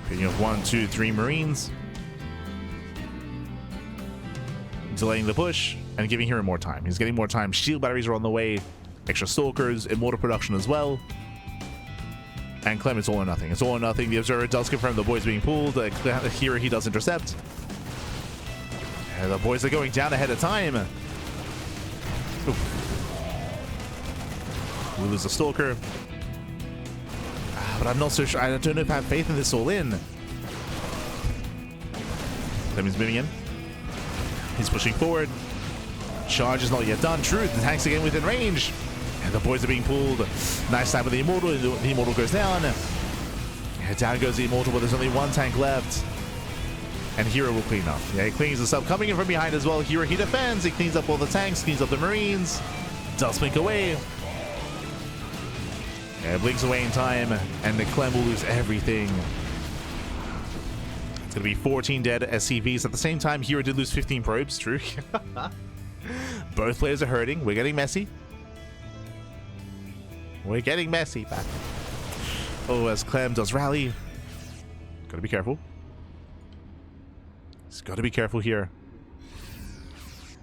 Picking up 1, 2, 3 Marines. Delaying the push and giving herO more time. He's getting more time. Shield batteries are on the way. Extra Stalkers. Immortal production as well. And Clem, it's all or nothing. It's all or nothing. The Observer does confirm the boys being pulled. herO, he does intercept. And the boys are going down ahead of time. Oof. We lose the Stalker. But I'm not so sure. I don't know if I have faith in this all in. Clem's moving in. He's pushing forward. Charge is not yet done. True, the tank's again within range. And the boys are being pulled. Nice time with the Immortal. The Immortal goes down. And down goes the Immortal, but there's only 1 tank left. And herO will clean up. Yeah, he cleans this up. Coming in from behind as well. herO, he defends. He cleans up all the tanks, cleans up the Marines. Does blink away. Yeah, it blinks away in time, and the Clem will lose everything. It's going to be 14 dead SCVs. At the same time, herO did lose 15 probes, true. Both players are hurting. We're getting messy. We're getting messy. Back. Oh, as Clem does rally. Got to be careful. He's got to be careful here.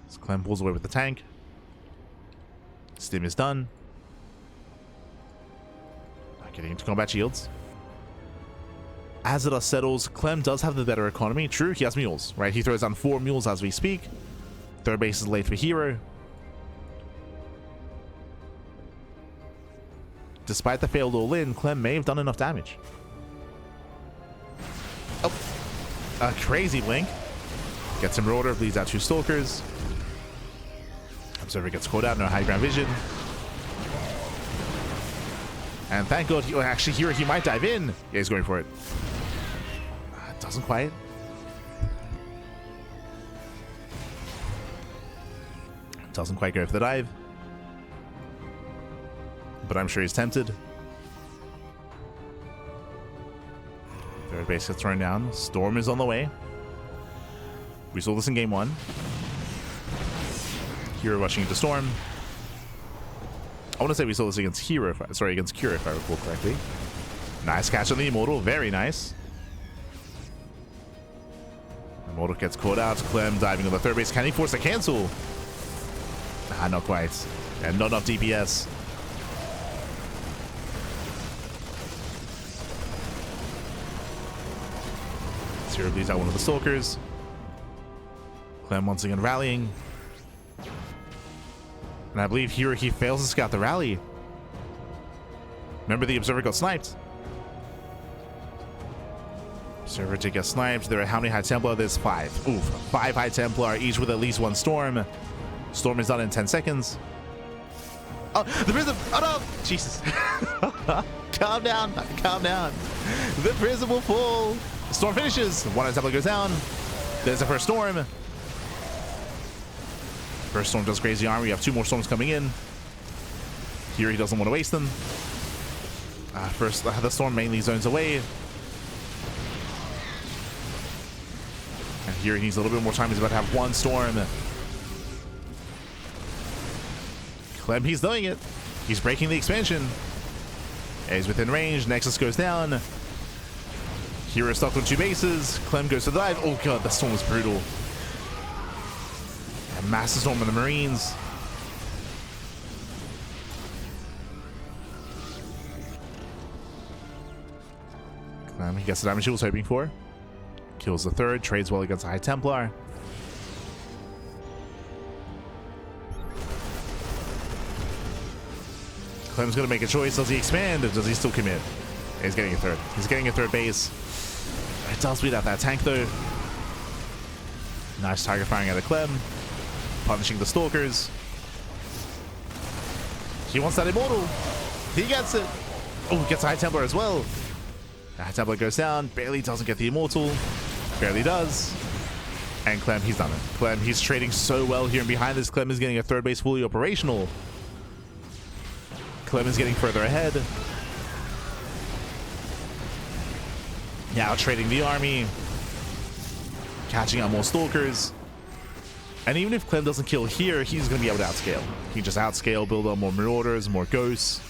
As Clem pulls away with the tank. Stim is done. Getting into combat shields. As the dust settles, Clem does have the better economy. True, he has mules, right? He throws down 4 mules as we speak. 3rd base is late for herO. Despite the failed all-in, Clem may have done enough damage. Oh, a crazy blink. Gets him Marauder, bleeds out 2 Stalkers. Observer gets caught out, no high ground vision. And thank God, actually here he might dive in. Yeah, he's going for it. Doesn't quite. Doesn't quite go for the dive. But I'm sure he's tempted. 3rd base gets thrown down. Storm is on the way. We saw this in game 1. herO rushing into Storm. I want to say we saw this against herO, against herO, if I recall correctly. Nice catch on the Immortal, very nice. Immortal gets caught out. Clem diving on the 3rd base. Can he force a cancel? Not quite. And not enough DPS. Hero bleeds out one of the Stalkers. Clem once again rallying. And I believe here he fails to scout the rally. Remember, the Observer got sniped. Observer did get sniped. There are how many High Templar? There's 5. Oof, 5 High Templar, each with at least 1 Storm. Storm is done in 10 seconds. Oh, the Prism! Oh no! Jesus. Calm down, calm down. The Prism will fall. Storm finishes. 1 High Templar goes down. There's the first Storm. First Storm does crazy armor. We have 2 more Storms coming in. Here he doesn't want to waste them. First, the Storm mainly zones away. And here he needs a little bit more time. He's about to have 1 Storm. Clem, he's doing it. He's breaking the expansion. He's within range. Nexus goes down. Hero stuck on 2 bases. Clem goes to the dive. Oh god, that Storm was brutal. A massive Storm on the Marines. Clem, he gets the damage he was hoping for. Kills the 3rd. Trades well against a High Templar. Clem's going to make a choice. Does he expand or does he still commit? He's getting a 3rd. He's getting a 3rd base. It does beat out that tank though. Nice target firing out of Clem. Punishing the Stalkers. He wants that Immortal. He gets it. Oh, gets a High Templar as well. The High Templar goes down. Barely doesn't get the Immortal. Barely does. And Clem, he's done it. Clem, he's trading so well here. And behind this, Clem is getting a 3rd base fully operational. Clem is getting further ahead. Now trading the army. Catching out more Stalkers. And even if Clem doesn't kill here, he's going to be able to outscale. He can just outscale, build up more Marauders, more Ghosts.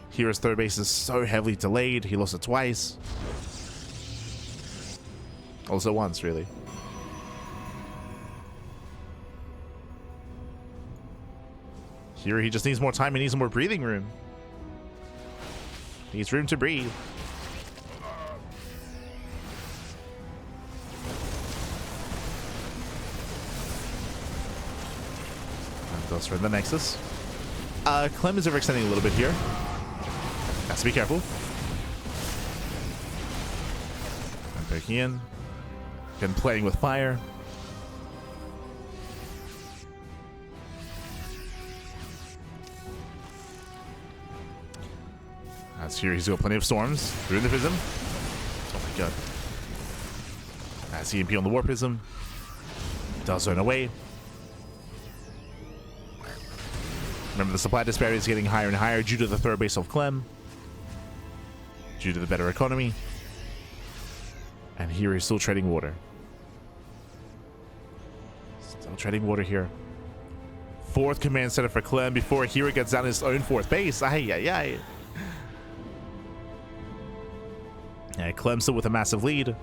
Hero's 3rd base is so heavily delayed. He lost it twice. Also once, really. Here he just needs more time and needs more breathing room. Needs room to breathe. And does for the Nexus. Clem is overextending a little bit here. Has to be careful. I'm poking in. Been playing with fire. As here he's got plenty of Storms through the Prism. Oh my god. As EMP on the War Prism. Does zone away. Remember, the supply disparity is getting higher and higher due to the 3rd base of Clem. Due to the better economy. And here he's still trading water. Still trading water here. 4th command center for Clem before Hero gets down his own 4th base. Ay, ay, ay. Yeah, Clem still with a massive lead.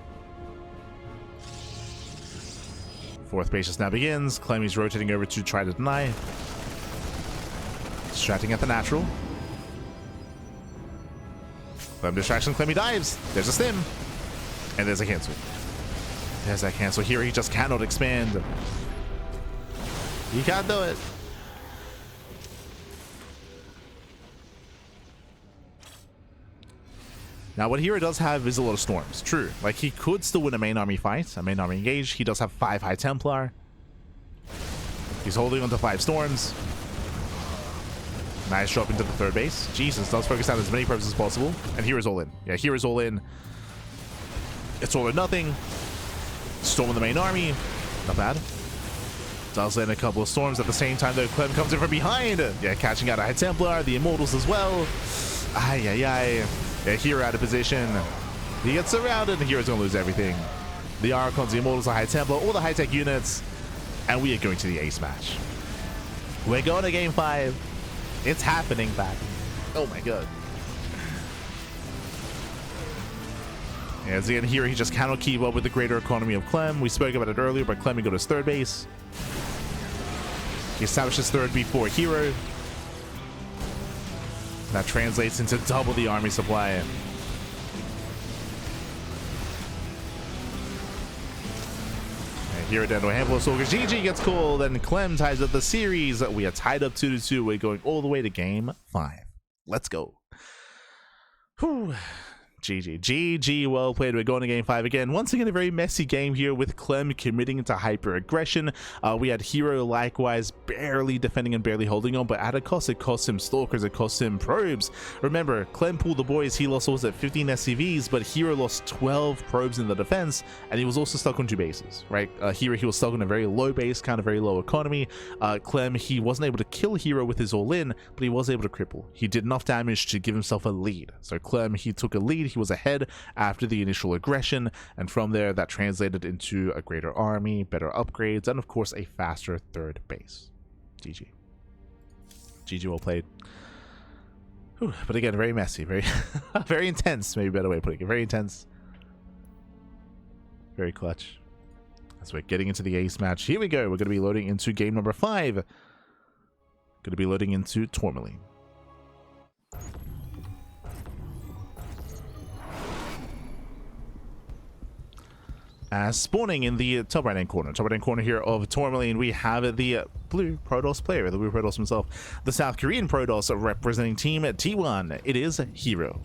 4th base just now begins. Clem is rotating over to try to deny. Distracting at the natural. Clem distraction. Clem, he dives. There's a stim. And there's a cancel. There's that cancel. Here he just cannot expand. He can't do it. Now, what Hero does have is a lot of Storms. True. Like, he could still win a main army fight, a main army engage. He does have 5 High Templar. He's holding on to 5 Storms. Nice drop into the 3rd base. Jesus, does focus on as many purposes as possible. And Hero's all in. Yeah, Hero's all in. It's all or nothing. Storm in the main army. Not bad. Does land a couple of Storms at the same time, though. Clem comes in from behind. Yeah, catching out a High Templar. The Immortals as well. Ay, ay, ay. Yeah, Hero out of position. He gets surrounded, and Hero's going to lose everything. The Archons, the Immortals, the High Templar, all the high-tech units. And we are going to the ace match. We're going to Game 5. It's happening back. Oh my god. As again here, he just cannot keep up with the greater economy of Clem. We spoke about it earlier, but Clem got his 3rd base. He established his 3rd before Hero. That translates into double the army supply. herO down to a handful of Stalkers. GG gets called, and Clem ties up the series. We are tied up 2-2. We're going all the way to game 5. Let's go. Whew. GG, well played. We're going to game 5 again. Once again, a very messy game here with Clem committing into hyper aggression. We had herO likewise barely defending and barely holding on, but at a cost. It cost him Stalkers, it cost him probes. Remember, Clem pulled the boys. He lost, was at 15 SCVs, but herO lost 12 probes in the defense, and he was also stuck on 2 bases, right? herO, he was stuck on a very low base, kind of very low economy. Clem, he wasn't able to kill herO with his all-in, but he was able to cripple. He did enough damage to give himself a lead. So Clem, he took a lead. He was ahead after the initial aggression, and from there that translated into a greater army, better upgrades, and of course a faster third base. GG, well played. Whew, but again, very messy, very very intense, maybe a better way of putting it. Very intense, very clutch. As we're getting into the ace match, here we go. We're going to be loading into game number 5. Going to be loading into Tourmaline. Spawning in the top right hand corner here of Tourmaline, we have the blue Protoss player, the blue Protoss himself, the South Korean Protoss representing team T1. It is herO.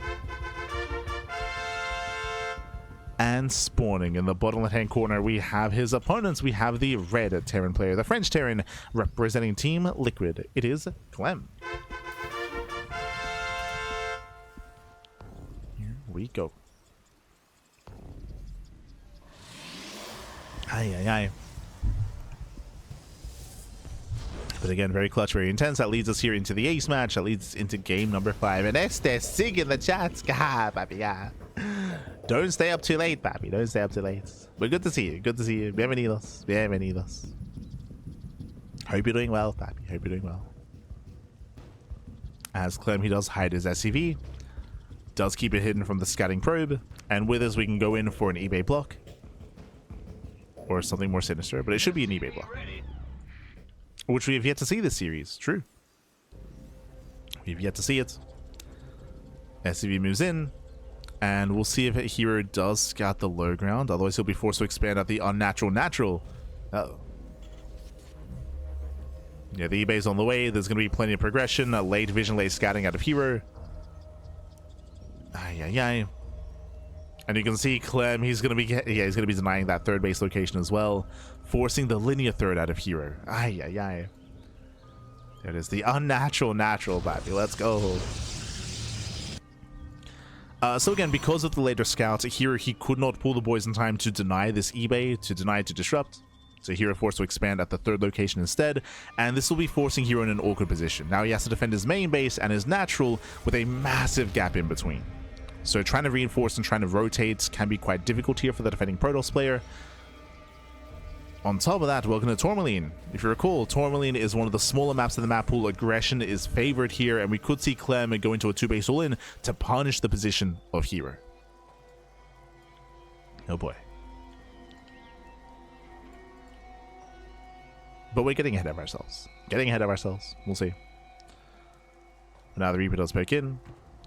And spawning in the bottom left hand corner, we have his opponents. We have the red Terran player, the French Terran representing team Liquid. It is Clem. Here we go. Aye. But again, very clutch, very intense. That leads us here into the ace match. That leads into game number 5. And Esther Sig in the chat. Don't stay up too late, papi. Don't stay up too late. But good to see you. Good to see you. Bienvenidos. Hope you're doing well, papi. Hope you're doing well. As Clem, he does hide his SCV. Does keep it hidden from the scouting probe. And with us, we can go in for an eBay block. Or something more sinister, but it should be an eBay block, which we have yet to see this series. True, we've yet to see it. SCV moves in, and we'll see if herO does scout the low ground. Otherwise, he'll be forced to expand at the unnatural natural. Uh-oh. Yeah, the eBay's on the way. There's going to be plenty of progression. Late vision, late scouting out of herO. Aye. And you can see Clem, he's gonna be denying that third base location as well, forcing the linear third out of herO. Aye. There it is, the unnatural natural, baby. Let's go. So again, because of the later scouts, herO, he could not pull the boys in time to deny this eBay, to disrupt. So herO forced to expand at the third location instead, and this will be forcing herO in an awkward position. Now he has to defend his main base and his natural with a massive gap in between. So trying to reinforce and trying to rotate can be quite difficult here for the defending Protoss player. On top of that, welcome to Tourmaline. If you recall, Tourmaline is one of the smaller maps in the map pool. Aggression is favored here, and we could see Clem go into a 2-base all-in to punish the position of herO. Oh boy. But we're getting ahead of ourselves. We'll see. Now the Reaper does poke in.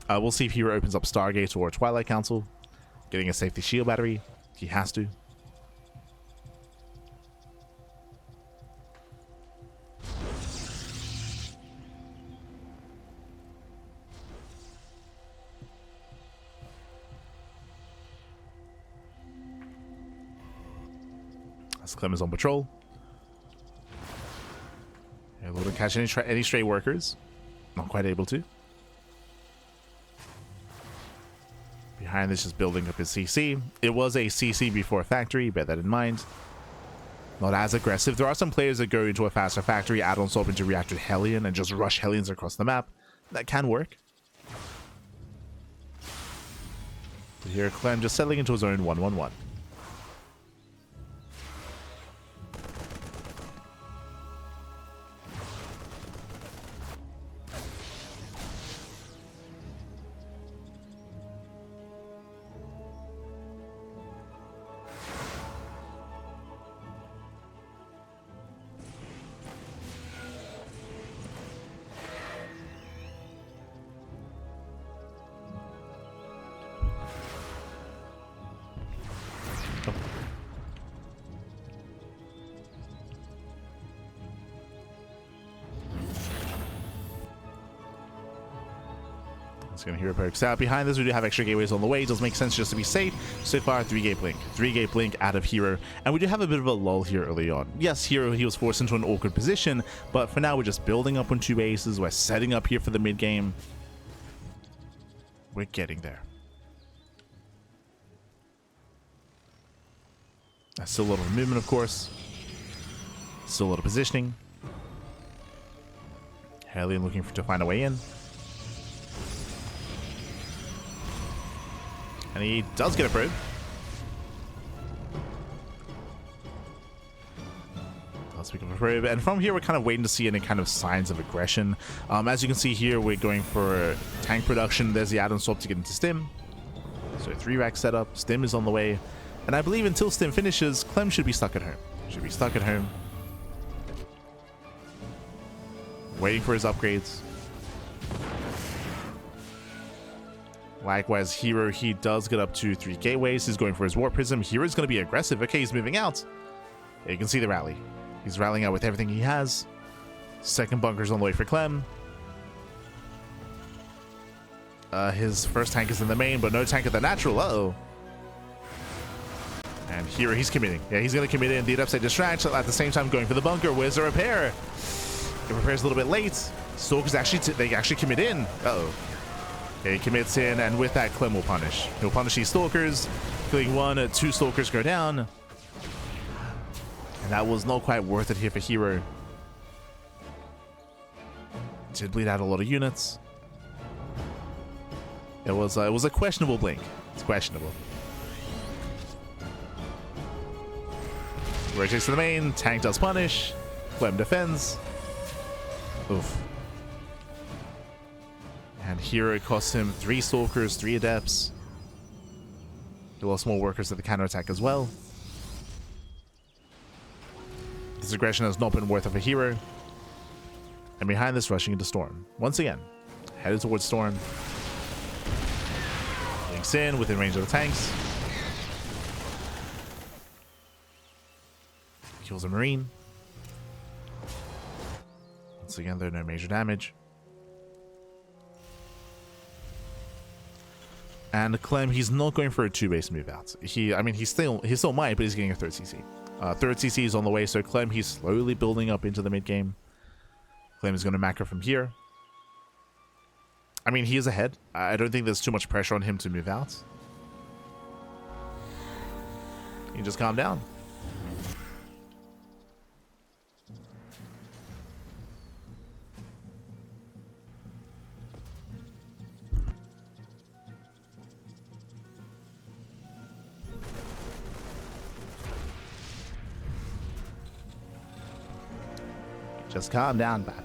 We'll see if herO opens up Stargate or Twilight Council. Getting a safety shield battery. He has to. As Clem is on patrol. Able to catch any stray workers. Not quite able to. Behind this is building up his CC. It was a CC before factory, bear that in mind. Not as aggressive. There are some players that go into a faster factory, add on swap into reactor Hellion, and just rush Hellions across the map. That can work. But here Clem just settling into his own 1-1-1. It's going to hero pokes out. Behind this, we do have extra gateways on the way. It does make sense just to be safe. So far, 3-gate blink. 3-gate blink out of hero. And we do have a bit of a lull here early on. Yes, hero, he was forced into an awkward position. But for now, we're just building up on 2 bases. We're setting up here for the mid game. We're getting there. Still a little movement, of course. Still a little positioning. Hellion looking to find a way in. And he does get a probe. Let's pick up a probe. And from here, we're kind of waiting to see any kind of signs of aggression. As you can see here, we're going for tank production. There's the add-on swap to get into Stim. So 3-rack setup. Stim is on the way. And I believe until Stim finishes, Clem should be stuck at home. Should be stuck at home. Waiting for his upgrades. Likewise, hero, he does get up to 3 gateways. He's going for his Warp Prism. Hero's going to be aggressive. Okay, he's moving out. You can see the rally. He's rallying out with everything he has. Second bunker's on the way for Clem. His first tank is in the main, but no tank at the natural. Uh-oh. And hero, he's committing. Yeah, he's going to commit in. The upside distract at the same time going for the bunker. Where's the repair? It repairs a little bit late. Stalkers actually, they actually commit in. Uh-oh. Okay, he commits in, and with that, Clem will punish. He'll punish these Stalkers. Killing 1, 2 Stalkers go down. And that was not quite worth it here for hero. Did bleed out a lot of units. It was a questionable blink. It's questionable. Rotates to the main. Tank does punish. Clem defends. Oof. And hero costs him 3 Stalkers, 3 Adepts. He lost more workers to the counterattack as well. This aggression has not been worth it for hero. And behind this, rushing into Storm. Once again, headed towards Storm. Links in within range of the tanks. Kills a Marine. Once again, there's no major damage. And Clem, he's not going for a 2-base move out. I mean, he still might, but he's getting a 3rd CC. 3rd CC is on the way, so Clem, he's slowly building up into the mid game. Clem is going to macro from here. I mean, he is ahead. I don't think there's too much pressure on him to move out. He can just calm down. Just calm down, Bobby.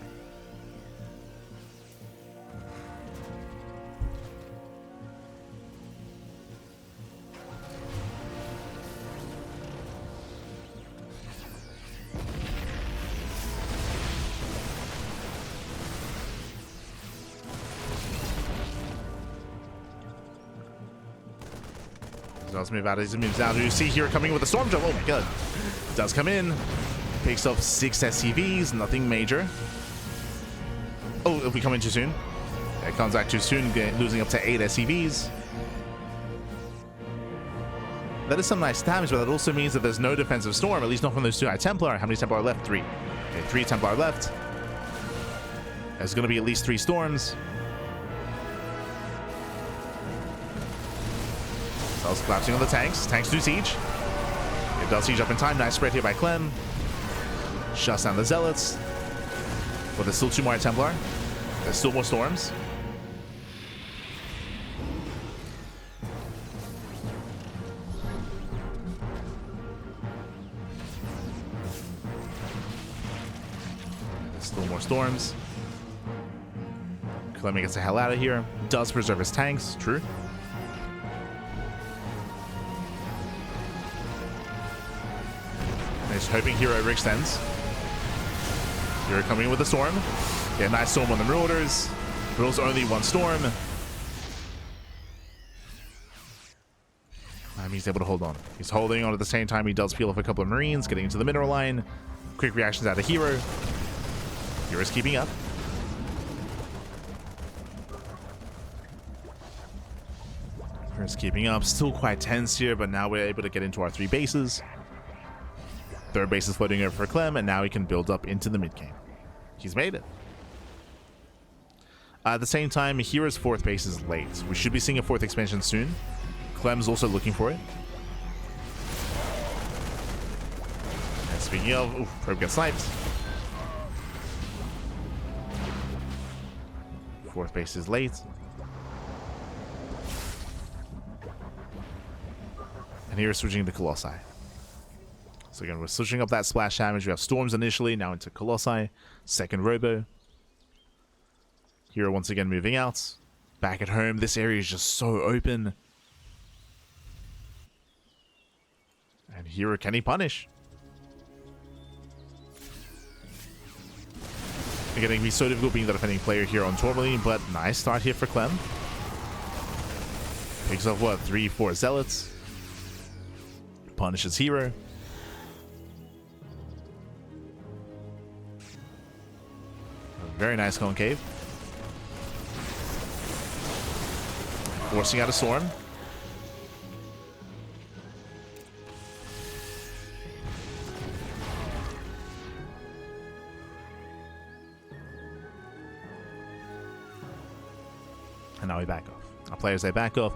Does move out as he moves down. You see here coming with a storm jump. Oh my god. Does come in. Picks up 6 SCVs, nothing major. Oh, if we come in too soon. It comes back too soon, losing up to 8 SCVs. That is some nice damage, but that also means that there's no defensive storm, at least not from those 2 High Templar. How many Templar are left? 3. Okay, 3 Templar left. There's going to be at least 3 storms. Cells collapsing on the tanks. Tanks do siege. It does siege up in time. Nice spread here by Clem. Shuts down the Zealots. But there's still 2 more Templar. There's still more storms. There's still more storms. Clem gets the hell out of here. Does preserve his tanks. True. He's hoping hero overextends. Hero coming in with the storm. Yeah, nice storm on the Marauders. But also only 1 storm. He's able to hold on. He's holding on at the same time. He does peel off a couple of Marines, getting into the mineral line. Quick reactions out of hero. Hero's keeping up. Hero's keeping up. Still quite tense here, but now we're able to get into our 3 bases. Third base is floating over for Clem, and now he can build up into the mid game. He's made it. At the same time, hero's 4th base is late. We should be seeing a 4th expansion soon. Clem's also looking for it. And speaking of, probe gets sniped. 4th base is late. And here we're switching to Colossi. So again, we're switching up that splash damage. We have Storms initially, now into Colossi. Second Robo. Hero once again moving out. Back at home, this area is just so open. And Hero, can he punish? Again, it can be so difficult being the defending player here on Tourmaline, but nice start here for Clem. Picks up, what, 3-4 Zealots. Punishes Hero. A very nice concave. Forcing out a Storm. And now we back off. Our players, they back off.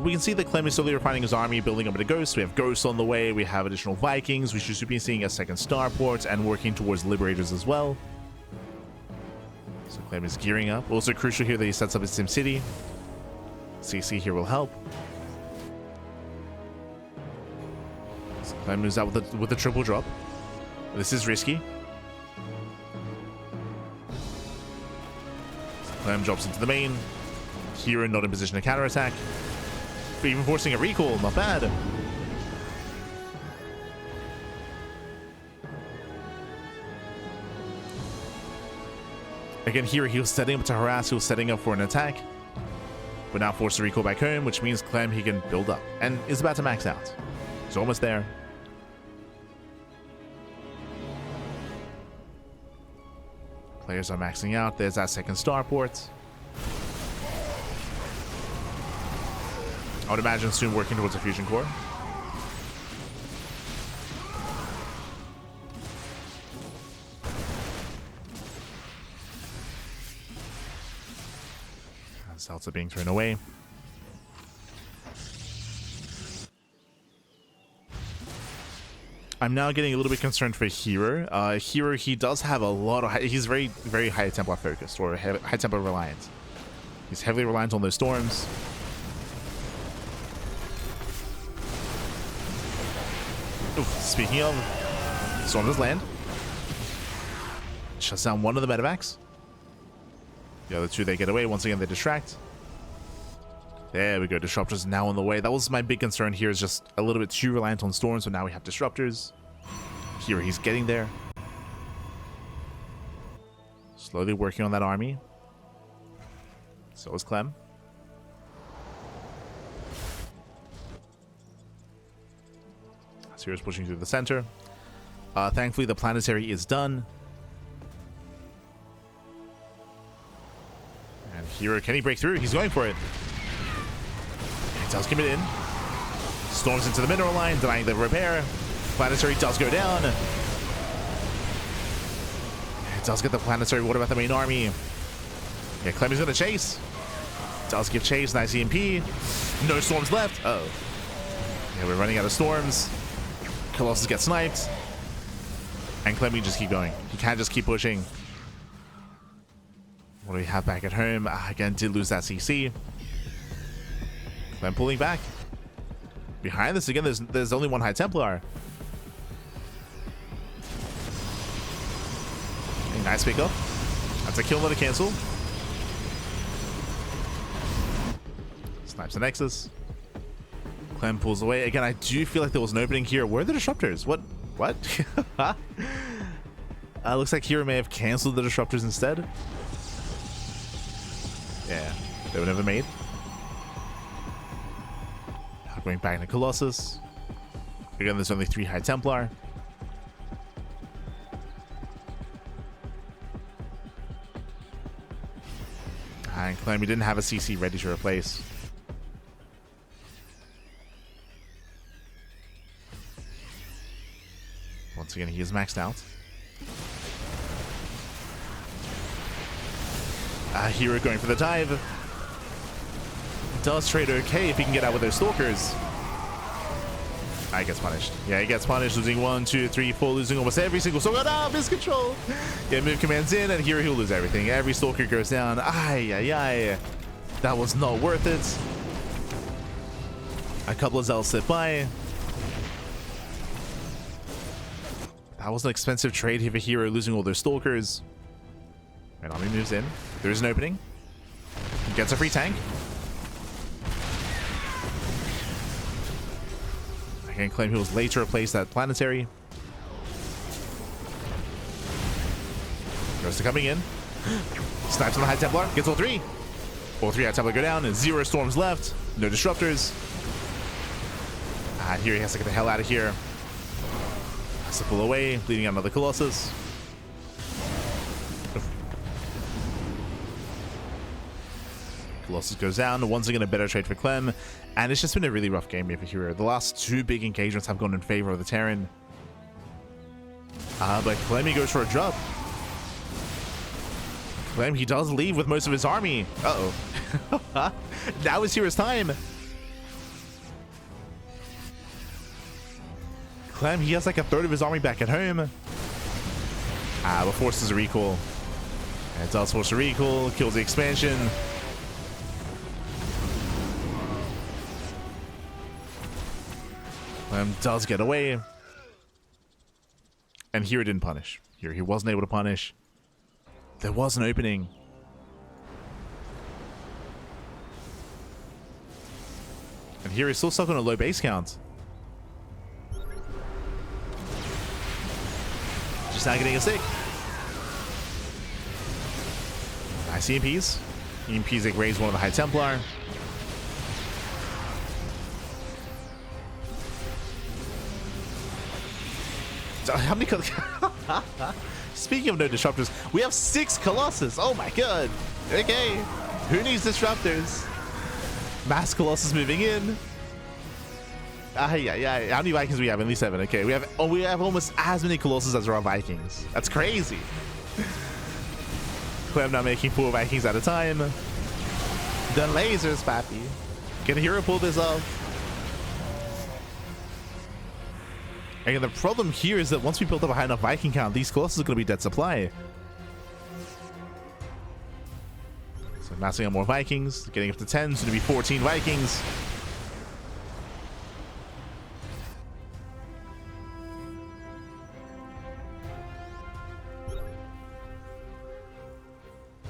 We can see that Clem is slowly refining his army, building up into Ghosts. We have Ghosts on the way. We have additional Vikings. We should be seeing a second Starport and working towards Liberators as well. So Clem is gearing up. Also crucial here that he sets up his Sim City. CC here will help. So Clem moves out with the triple drop. This is risky. So Clem drops into the main. Hero not in position to counterattack. But even forcing a recall, not bad. Again, here he was setting up to harass, he was setting up for an attack. But now forced to recall back home, which means Clem, he can build up. And is about to max out. He's almost there. Players are maxing out. There's that second starport. I would imagine soon working towards a fusion core. Celts are being thrown away. I'm now getting a little bit concerned for Hero. Hero, he does have a lot of... He's very, very high Templar focused, or high Templar reliant. He's heavily reliant on those storms. Oof, speaking of, Storm does land. Shuts down one of the medevacs. The other two, they get away. Once again, they distract. There we go. Disruptors now on the way. That was my big concern here, is just a little bit too reliant on storms, so now we have disruptors. Here, he's getting there. Slowly working on that army. So is Clem. Hero's pushing through the center. Thankfully, the planetary is done. And Hero, can he break through? He's going for it. He does commit in. Storms into the mineral line, denying the repair. Planetary does go down. It does get the planetary. What about the main army? Yeah, Clem is going to chase. Does give chase. Nice EMP. No storms left. Uh-oh. Yeah, we're running out of storms. Colossus gets sniped. And Clem, just keep going. He can't just keep pushing. What do we have back at home? Again, did lose that CC. Clem pulling back. Behind this, again, there's only one High Templar. Okay, nice pickup. That's a kill, not a cancel. Snipes the Nexus. Clem pulls away. Again, I do feel like there was an opening here. Where are the disruptors? What? Looks like Hero may have canceled the disruptors instead. Yeah, they were never made. Going back into Colossus. Again, there's only 3 High Templar. And Clem, we didn't have a CC ready to replace. Once again, he is maxed out. herO going for the dive. Does trade okay if he can get out with those stalkers. He gets punished. Yeah, he gets punished, losing 1, 2, 3, 4, losing almost every single stalker. Ah, miss control. Yeah, move commands in, and here he'll lose everything. Every stalker goes down. That was not worth it. A couple of zealots slip by. That was an expensive trade here for herO, losing all those stalkers. And Army moves in. There is an opening. Gets a free tank. Again, Clem heals late to replace that planetary. Goes to coming in. Snipes on the High Templar. Gets all three. All three High Templar go down. And 0 storms left. No disruptors. Here he has to get the hell out of here. Has to pull away, bleeding out another Colossus. Colossus goes down. Once again, a better trade for Clem. And it's just been a really rough game here for herO. The last 2 big engagements have gone in favor of the Terran. But Clem, he goes for a drop. Clem, he does leave with most of his army. Uh-oh. Now is herO's time. Clem, he has like a third of his army back at home. But forces a recall. And it does force a recall. Kills the expansion. Clem does get away. And herO didn't punish. Here he wasn't able to punish. There was an opening. And here he's still stuck on a low base count. Just now getting a sick. Nice EMPs. EMPs like raise one of the High Templar. How many Speaking of no disruptors, we have 6 Colossus. Oh my god. Okay. Who needs disruptors? Mass Colossus moving in. How many Vikings do we have? At least 7. Okay. We have almost as many Colossus as there are Vikings. That's crazy. Clem now making 4 Vikings at a time. The lasers, pappy. Can herO pull this off? And the problem here is that once we build up a high enough Viking count, these Colossus are going to be dead supply. So massing out more Vikings, getting up to 10, so going to be 14 Vikings.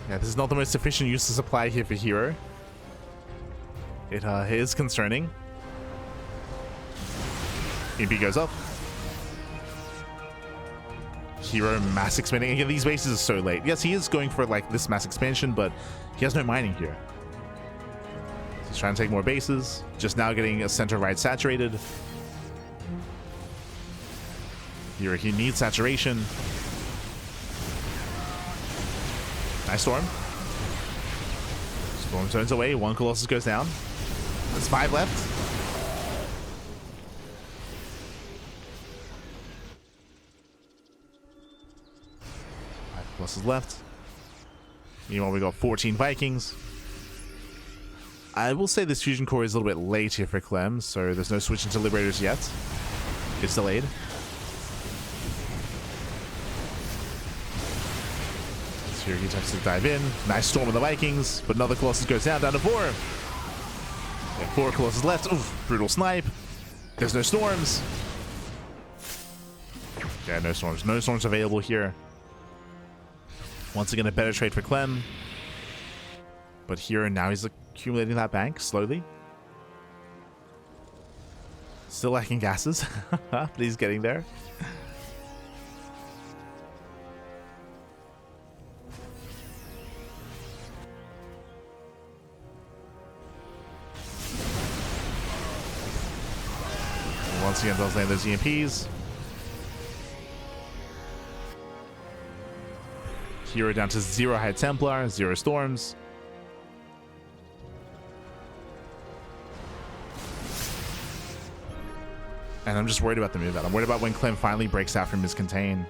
Yeah, this is not the most efficient use of supply here for herO. It is concerning. EMP goes up. herO mass expanding. Again, these bases are so late. Yes, he is going for like this mass expansion, but he has no mining here. So he's trying to take more bases. Just now getting a center right saturated. Here he needs saturation. Nice storm. Storm turns away. 1 Colossus goes down. There's 5 left. Colossus left. Meanwhile, we got 14 Vikings. I will say this fusion core is a little bit late here for Clem, so there's no switch into Liberators yet. It's delayed. So here he attempts to dive in. Nice storm of the Vikings, but another Colossus goes down to 4. And 4 Colossus left. Oof, brutal snipe. There's no storms. Yeah, no storms. No storms available here. Once again, a better trade for Clem. But here now he's accumulating that bank slowly. Still lacking gases, but he's getting there. Once again, does land those EMPs. herO down to 0 High Templar, 0 storms. And I'm just worried about the move out. I'm worried about when Clem finally breaks out from his contain.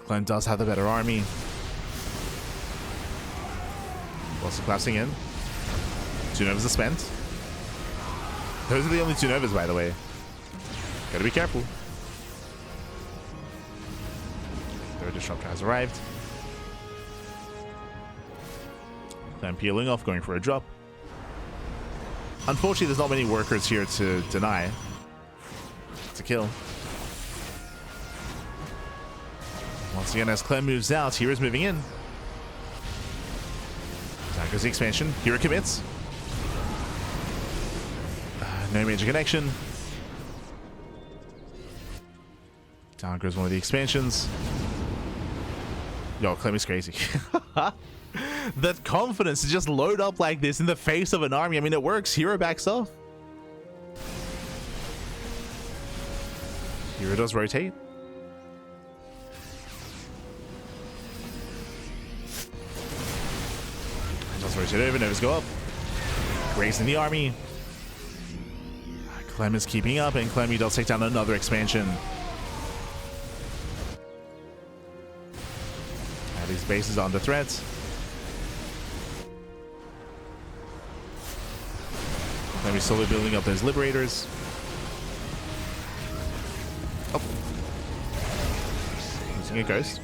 Clem does have the better army. Also collapsing in. 2 Novas are spent. Those are the only 2 Novas, by the way. Gotta be careful. Third disruptor has arrived. Clem peeling off, going for a drop. Unfortunately, there's not many workers here to deny. It's a kill. Once again, as Clem moves out, hero's moving in. Down goes the expansion. Hero commits. No major connection. Down goes one of the expansions. Yo, Clem is crazy. That confidence to just load up like this in the face of an army. I mean, it works. Hero backs off. Hero does rotate. Does rotate over. Novas go up. Raising the army. Clem is keeping up, and Clem does take down another expansion. Now these bases are under threat. Clem is slowly building up those liberators. Oh. Using a ghost.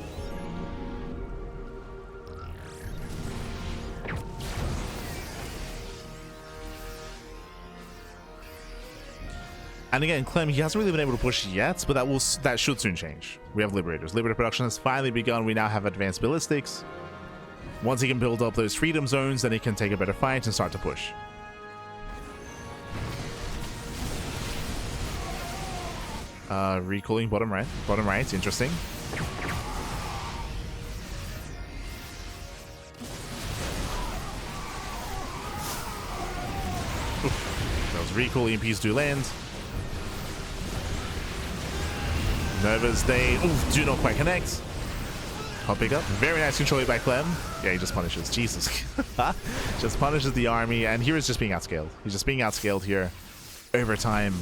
And again, Clem, he hasn't really been able to push yet, but that should soon change. We have Liberators. Liberator production has finally begun. We now have advanced ballistics. Once he can build up those freedom zones, then he can take a better fight and start to push. Recalling bottom right. Bottom right, interesting. Oof. Those recall EMPs do land. Novas, they do not quite connect. I'll pick up. Very nice control by Clem. Yeah, he just punishes. Jesus. Just punishes the army, and here is just being outscaled. He's just being outscaled here over time.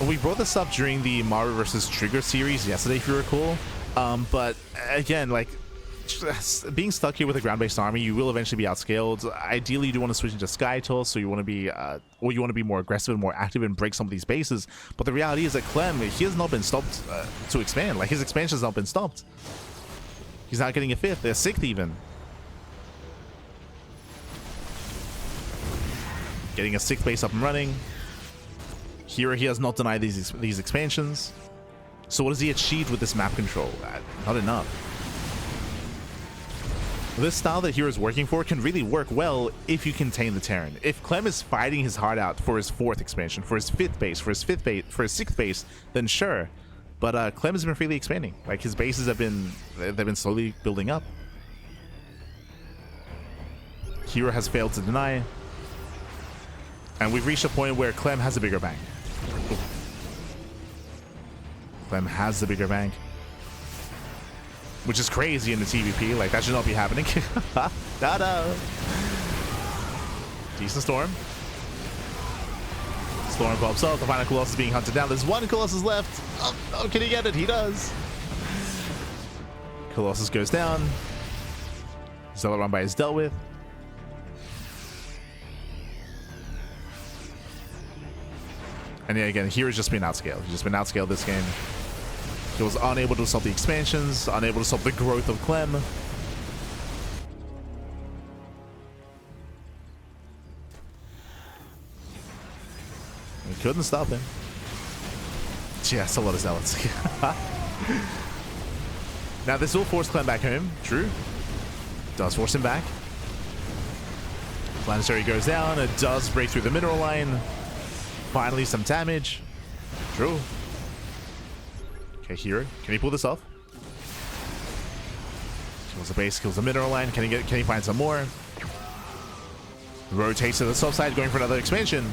We brought this up during the Maru versus Trigger series yesterday, if you recall. But again, like, being stuck here with a ground-based army, you will eventually be outscaled. Ideally, you do want to switch into Sky Toss, so you want to be, or you want to be more aggressive and more active and break some of these bases. But the reality is that Clem, he has not been stopped to expand. Like, his expansion has not been stopped. He's not getting a 5th, a 6th even. Getting a 6th base up and running. Here, he has not denied these expansions. So what has he achieved with this map control? Not enough. This style that Hero's working for can really work well if you contain the Terran. If Clem is fighting his heart out for his 4th expansion, for his 5th base, for his 5th base, for his 6th base, then sure. But Clem has been freely expanding. Like, his bases have been, they've been slowly building up. Hero has failed to deny. And we've reached a point where Clem has a bigger bank. Ooh. Clem has the bigger bank. Which is crazy in the TvP. Like, that should not be happening. No. Decent Storm. Storm pops up. The final Colossus is being hunted down. There's one Colossus left. Oh, can he get it? He does. Colossus goes down. Zealot run by is dealt with. And yeah, again, Hero's just been outscaled. He's just been outscaled this game. He was unable to stop the expansions, unable to stop the growth of Clem. He couldn't stop him. Yeah, that's a lot of zealots. Now, this will force Clem back home. True. Does force him back. Planetary goes down. It does break through the mineral line. Finally, some damage. True. Okay, Hero. Can he pull this off? Kills the base, kills the mineral line. Can he find some more? Rotates to the south side, going for another expansion.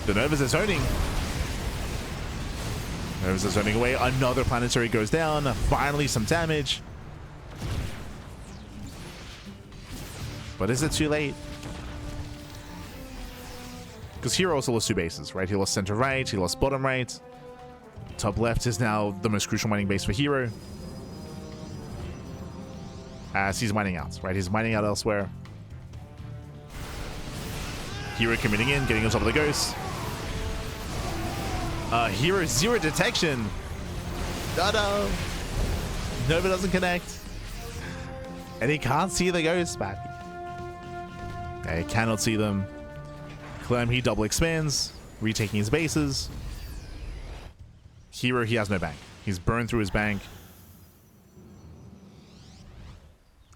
The Novas is zoning. Novas is zoning away. Another planetary goes down. Finally, some damage. But is it too late? Because herO also lost 2 bases, right? He lost center right, he lost bottom right. Top left is now the most crucial mining base for herO. As he's mining out, right? He's mining out elsewhere. herO committing in, getting on top of the ghost. herO 0 detection. No. Nova doesn't connect. And he can't see the ghosts back. Yeah, he cannot see them. Clem, he double expands, retaking his bases. herO, he has no bank. He's burned through his bank.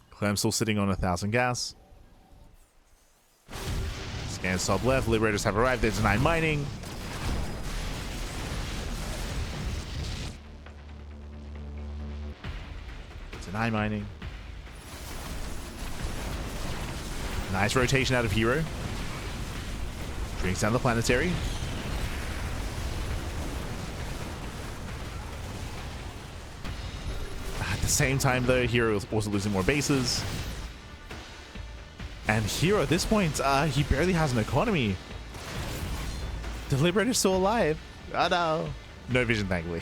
Clem still sitting on 1,000 gas. Scans top left. Liberators have arrived. They deny mining. Deny mining. Nice rotation out of herO. Brings down the planetary. At the same time, though, herO is also losing more bases. And herO, at this point, he barely has an economy. The Liberator's still alive. Oh no. No vision, thankfully.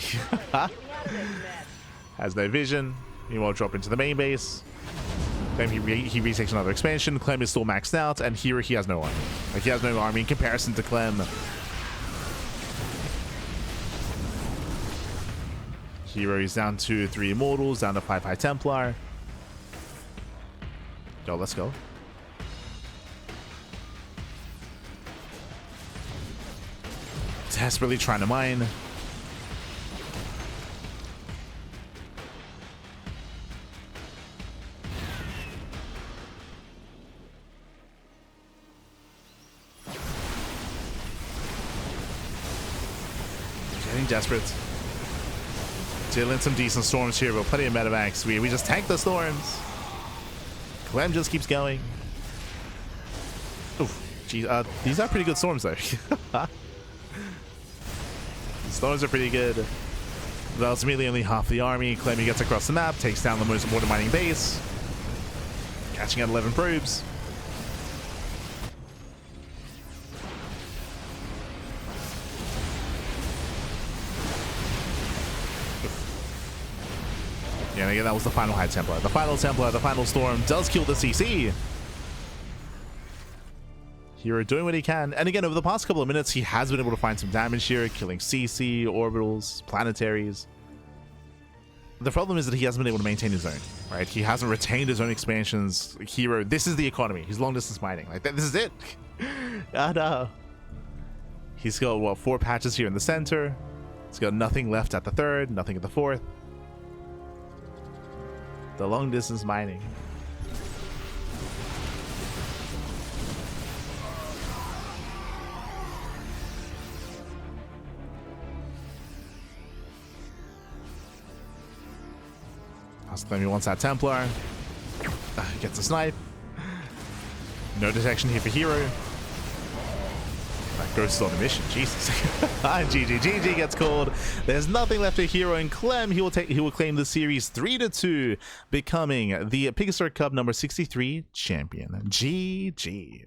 Has no vision. He won't drop into the main base. Clem, he retakes another expansion. Clem is still maxed out, and herO, he has no army. Like, he has no army in comparison to Clem. herO is down to 3 Immortals, down to 5 High Templar. Yo, let's go. Desperately trying to mine. Getting desperate. Dealing some decent storms here, but plenty of medevacs. We just tank the storms. Clem just keeps going. Oof, geez, these are pretty good storms though. Storms are pretty good. But ultimately only half the army. Clem gets across the map, takes down the most important mining base. Catching out 11 probes. Yeah, again, that was the final High Templar. The final Templar, the final Storm does kill the CC. herO doing what he can. And again, over the past couple of minutes, he has been able to find some damage here, killing CC, orbitals, planetaries. The problem is that he hasn't been able to maintain his own, right? He hasn't retained his own expansions. herO, this is the economy. He's long distance mining. Like, this is it. Ah, no. He's got, what, 4 patches here in the center. He's got nothing left at the 3rd, nothing at the 4th. The long distance mining. Clem wants that Templar. Gets a snipe. No detection here for herO. That Ghost is on a mission. Jesus. GG gets called. There's nothing left for herO, and Clem, he will claim the series 3-2, becoming the PiGosaur Cup number 63 champion. GG.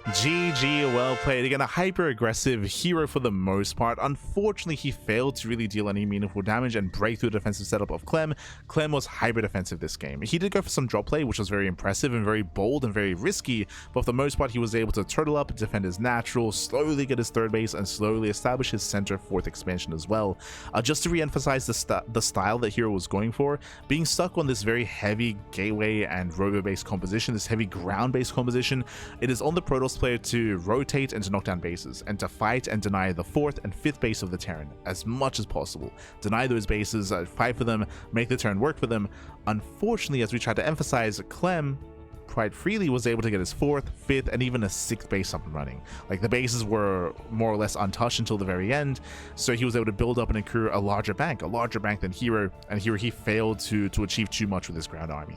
GG, well played. Again, a hyper-aggressive herO for the most part. Unfortunately, he failed to really deal any meaningful damage and break through the defensive setup of Clem. Clem was hyper-defensive this game. He did go for some drop play, which was very impressive and very bold and very risky, but for the most part, he was able to turtle up, defend his natural, slowly get his 3rd base, and slowly establish his center 4th expansion as well. Just to re-emphasize the style that herO was going for, being stuck on this very heavy gateway and robo-based composition, this heavy ground-based composition, it is on the Protoss player to rotate and to knock down bases, and to fight and deny the 4th and 5th base of the Terran as much as possible. Deny those bases, fight for them, make the turn work for them. Unfortunately, as we tried to emphasize, Clem quite freely was able to get his 4th, 5th, and even a 6th base up and running. Like, the bases were more or less untouched until the very end, so he was able to build up and accrue a larger bank than herO, and herO, he failed to achieve too much with his ground army.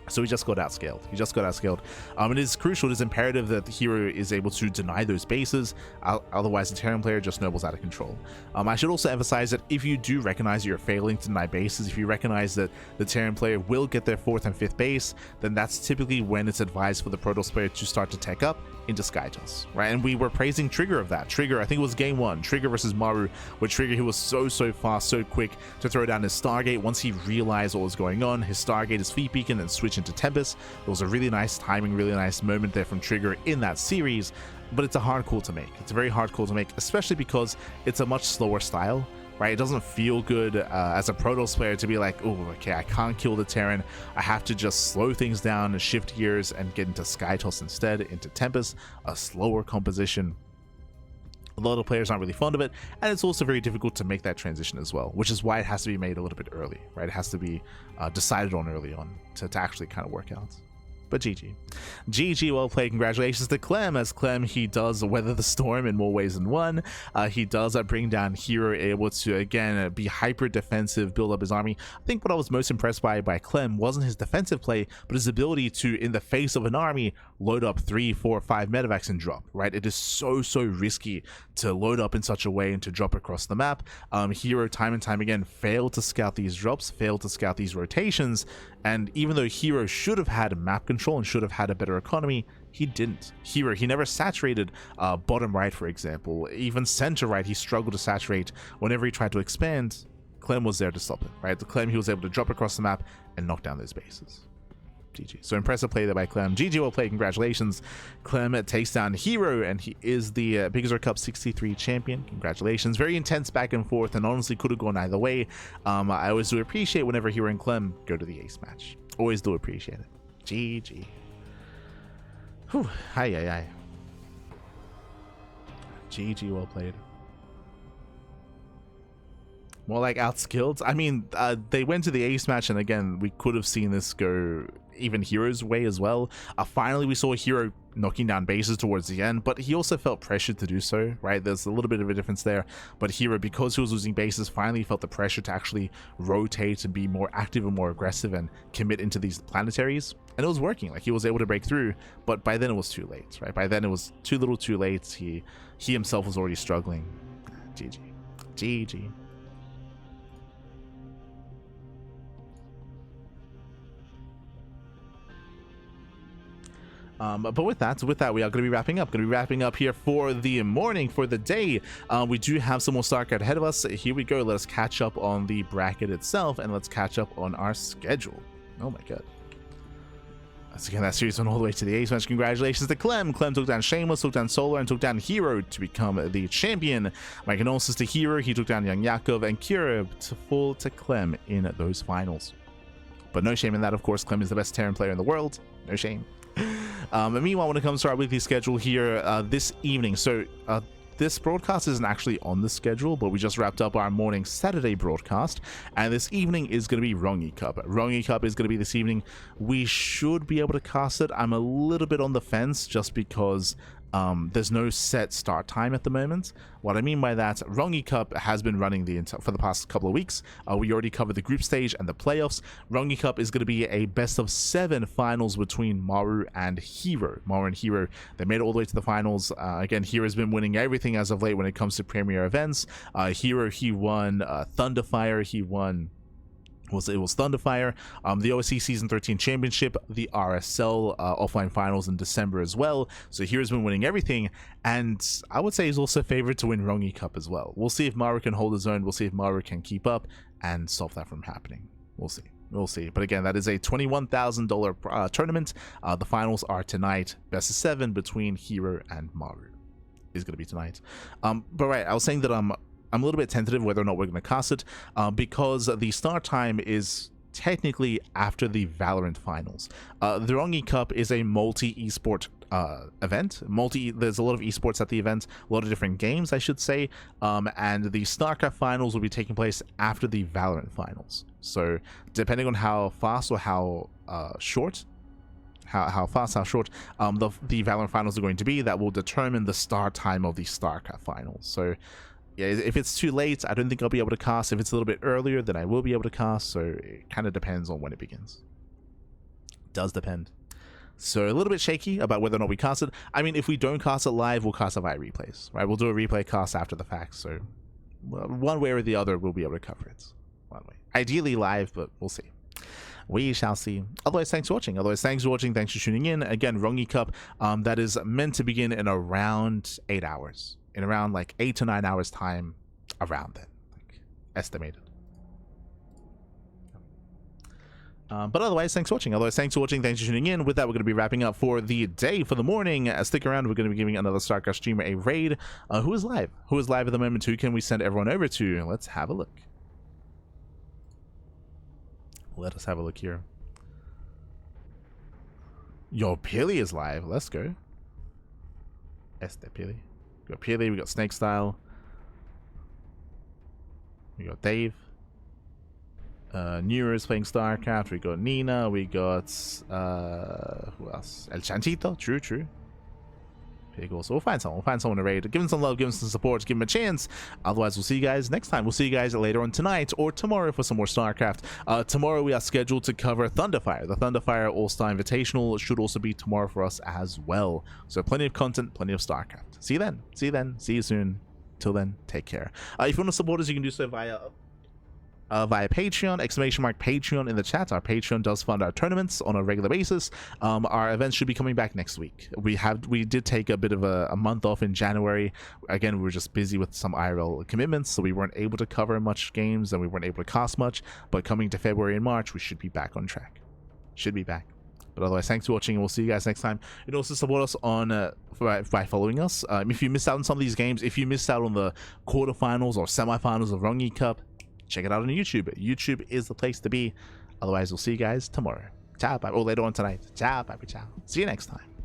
So he just got outscaled. It is crucial, it is imperative that the herO is able to deny those bases, otherwise the Terran player just snowballs out of control. I should also emphasize that if you do recognize you're failing to deny bases, if you recognize that the Terran player will get their 4th and 5th base, then that's typically when it's advised for the Protoss player to start to tech up into Skytoss, right? And we were praising Trigger of that. Trigger, I think it was game 1, Trigger versus Maru, where Trigger, he was so fast, so quick to throw down his Stargate once he realized what was going on. His Stargate, his Fleet Beacon, and switch into Tempest. It was a really nice timing, really nice moment there from Trigger in that series, but it's a hard call to make. It's a very hard call to make, especially because it's a much slower style, right? It doesn't feel good as a Protoss player to be like, oh, okay, I can't kill the Terran. I have to just slow things down and shift gears and get into Skytoss instead, into Tempest, a slower composition. A lot of players aren't really fond of it, and it's also very difficult to make that transition as well, which is why it has to be made a little bit early, right? It has to be decided on early on to actually kind of work out. But GG, well played. Congratulations to Clem, as Clem, he does weather the storm in more ways than one. He does bring down herO, able to again be hyper defensive, build up his army. I think what I was most impressed by Clem wasn't his defensive play, but his ability to, in the face of an army, load up 3, 4, 5 medevacs and drop, right? It is so risky to load up in such a way and to drop across the map. herO time and time again failed to scout these drops, failed to scout these rotations, and even though herO should have had map control and should have had a better economy, he didn't. herO, he never saturated bottom right, for example. Even center right, he struggled to saturate whenever he tried to expand. Clem was there to stop it, right? The Clem, he was able to drop across the map and knock down those bases. GG. So impressive play there by Clem. GG, well played. Congratulations. Clem takes down herO, and he is the PiGosaur Cup 63 champion. Congratulations. Very intense back and forth, and honestly could have gone either way. I always do appreciate whenever herO and Clem go to the ace match. Always do appreciate it. GG. Whew. Hi. GG, well played. More like outskilled. I mean, they went to the ace match, and again, we could have seen this go even herO's way as well. Finally, we saw herO knocking down bases towards the end, but he also felt pressured to do so, right? There's a little bit of a difference there, but herO, because he was losing bases, finally felt the pressure to actually rotate and be more active and more aggressive and commit into these planetaries, and it was working. Like, he was able to break through, but by then it was too late, right? By then it was too little too late. He himself was already struggling. GG. But with that, we are going to be wrapping up here for the morning, for the day. We do have some more StarCraft ahead of us. Here we go. Let us catch up on the bracket itself, and let's catch up on our schedule. Oh my god. Let's again, that series went all the way to the ace match. Congratulations to Clem. Clem took down Shameless, took down Solar, and took down herO to become the champion. My condolences to herO. He took down Young Yakov, and Kira to fall to Clem in those finals. But no shame in that, of course. Clem is the best Terran player in the world. No shame. Meanwhile, when it comes to our weekly schedule here this evening, so this broadcast isn't actually on the schedule, but we just wrapped up our morning Saturday broadcast, and this evening is going to be Rongi Cup. Rongi Cup is going to be this evening. We should be able to cast it. I'm a little bit on the fence just because there's no set start time at the moment. What I mean by that, Rongi Cup has been running for the past couple of weeks. We already covered the group stage and the playoffs. Rongi Cup is going to be a best of 7 finals between Maru and herO. Maru and herO, they made it all the way to the finals. Again, herO's been winning everything as of late when it comes to premier events. herO, he won Thunderfire, he won... It was Thunderfire, the OSC Season 13 Championship, the RSL offline finals in December as well. So hero's been winning everything, and I would say he's also favored to win Rongi Cup as well. We'll see if Maru can hold his own. We'll see if Maru can keep up and stop that from happening. We'll see. But again, that is a $21,000 tournament. The finals are tonight. Best of 7 between herO and Maru is going to be tonight. But right, I was saying that I'm a little bit tentative whether or not we're going to cast it because the start time is technically after the Valorant finals. The Rongi Cup is a multi-esport event. There's a lot of esports at the event, a lot of different games, I should say, and the StarCraft finals will be taking place after the Valorant finals. So depending on how fast or how short the Valorant finals are going to be, that will determine the start time of the StarCraft finals. So yeah, if it's too late, I don't think I'll be able to cast. If it's a little bit earlier, then I will be able to cast. So it kind of depends on when it begins. does depend. So a little bit shaky about whether or not we cast it. I mean, if we don't cast it live, we'll cast it via replays, right? We'll do a replay cast after the fact. So one way or the other, we'll be able to cover it. One way. Ideally live, but we'll see. We shall see. Otherwise, thanks for watching. Thanks for tuning in. Again, herO Cup, that is meant to begin in around 8 hours. In around like 8 to 9 hours time, around that, like, estimated. But otherwise, thanks for watching. Thanks for tuning in. With that, we're going to be wrapping up for the day, for the morning. Stick around. We're going to be giving another StarCraft streamer a raid. Who is live? Who is live at the moment? Who can we send everyone over to? Let's have a look. Let us have a look here. Yo, Pili is live. Let's go. Pili. We got Pili. We got Snake Style. We got Dave. Newer is playing StarCraft. We got Nina. We got who else? El Chanchito. True. PiGosaur. We'll find someone to raid. Give him some love, give him some support, give him a chance. Otherwise, we'll see you guys next time. We'll see you guys later on tonight or tomorrow for some more StarCraft. Tomorrow we are scheduled to cover Thunderfire. The Thunderfire All-Star Invitational should also be tomorrow for us as well. So plenty of content, plenty of StarCraft. See you then. See you soon. Till then, take care. If you want to support us, you can do so via Patreon, !Patreon in the chat. Our Patreon does fund our tournaments on a regular basis. Our events should be coming back next week. We did take a bit of a month off in January. Again, we were just busy with some IRL commitments, so we weren't able to cover much games and we weren't able to cast much. But coming to February and March, we should be back on track. Should be back. But otherwise, thanks for watching, and we'll see you guys next time. You can also support us on by following us. If you missed out on some of these games, if you missed out on the quarterfinals or semifinals of herO Cup, check it out on YouTube. YouTube is the place to be. Otherwise, we'll see you guys tomorrow. Ciao, bye. Or later on tonight. Ciao, bye, ciao. See you next time.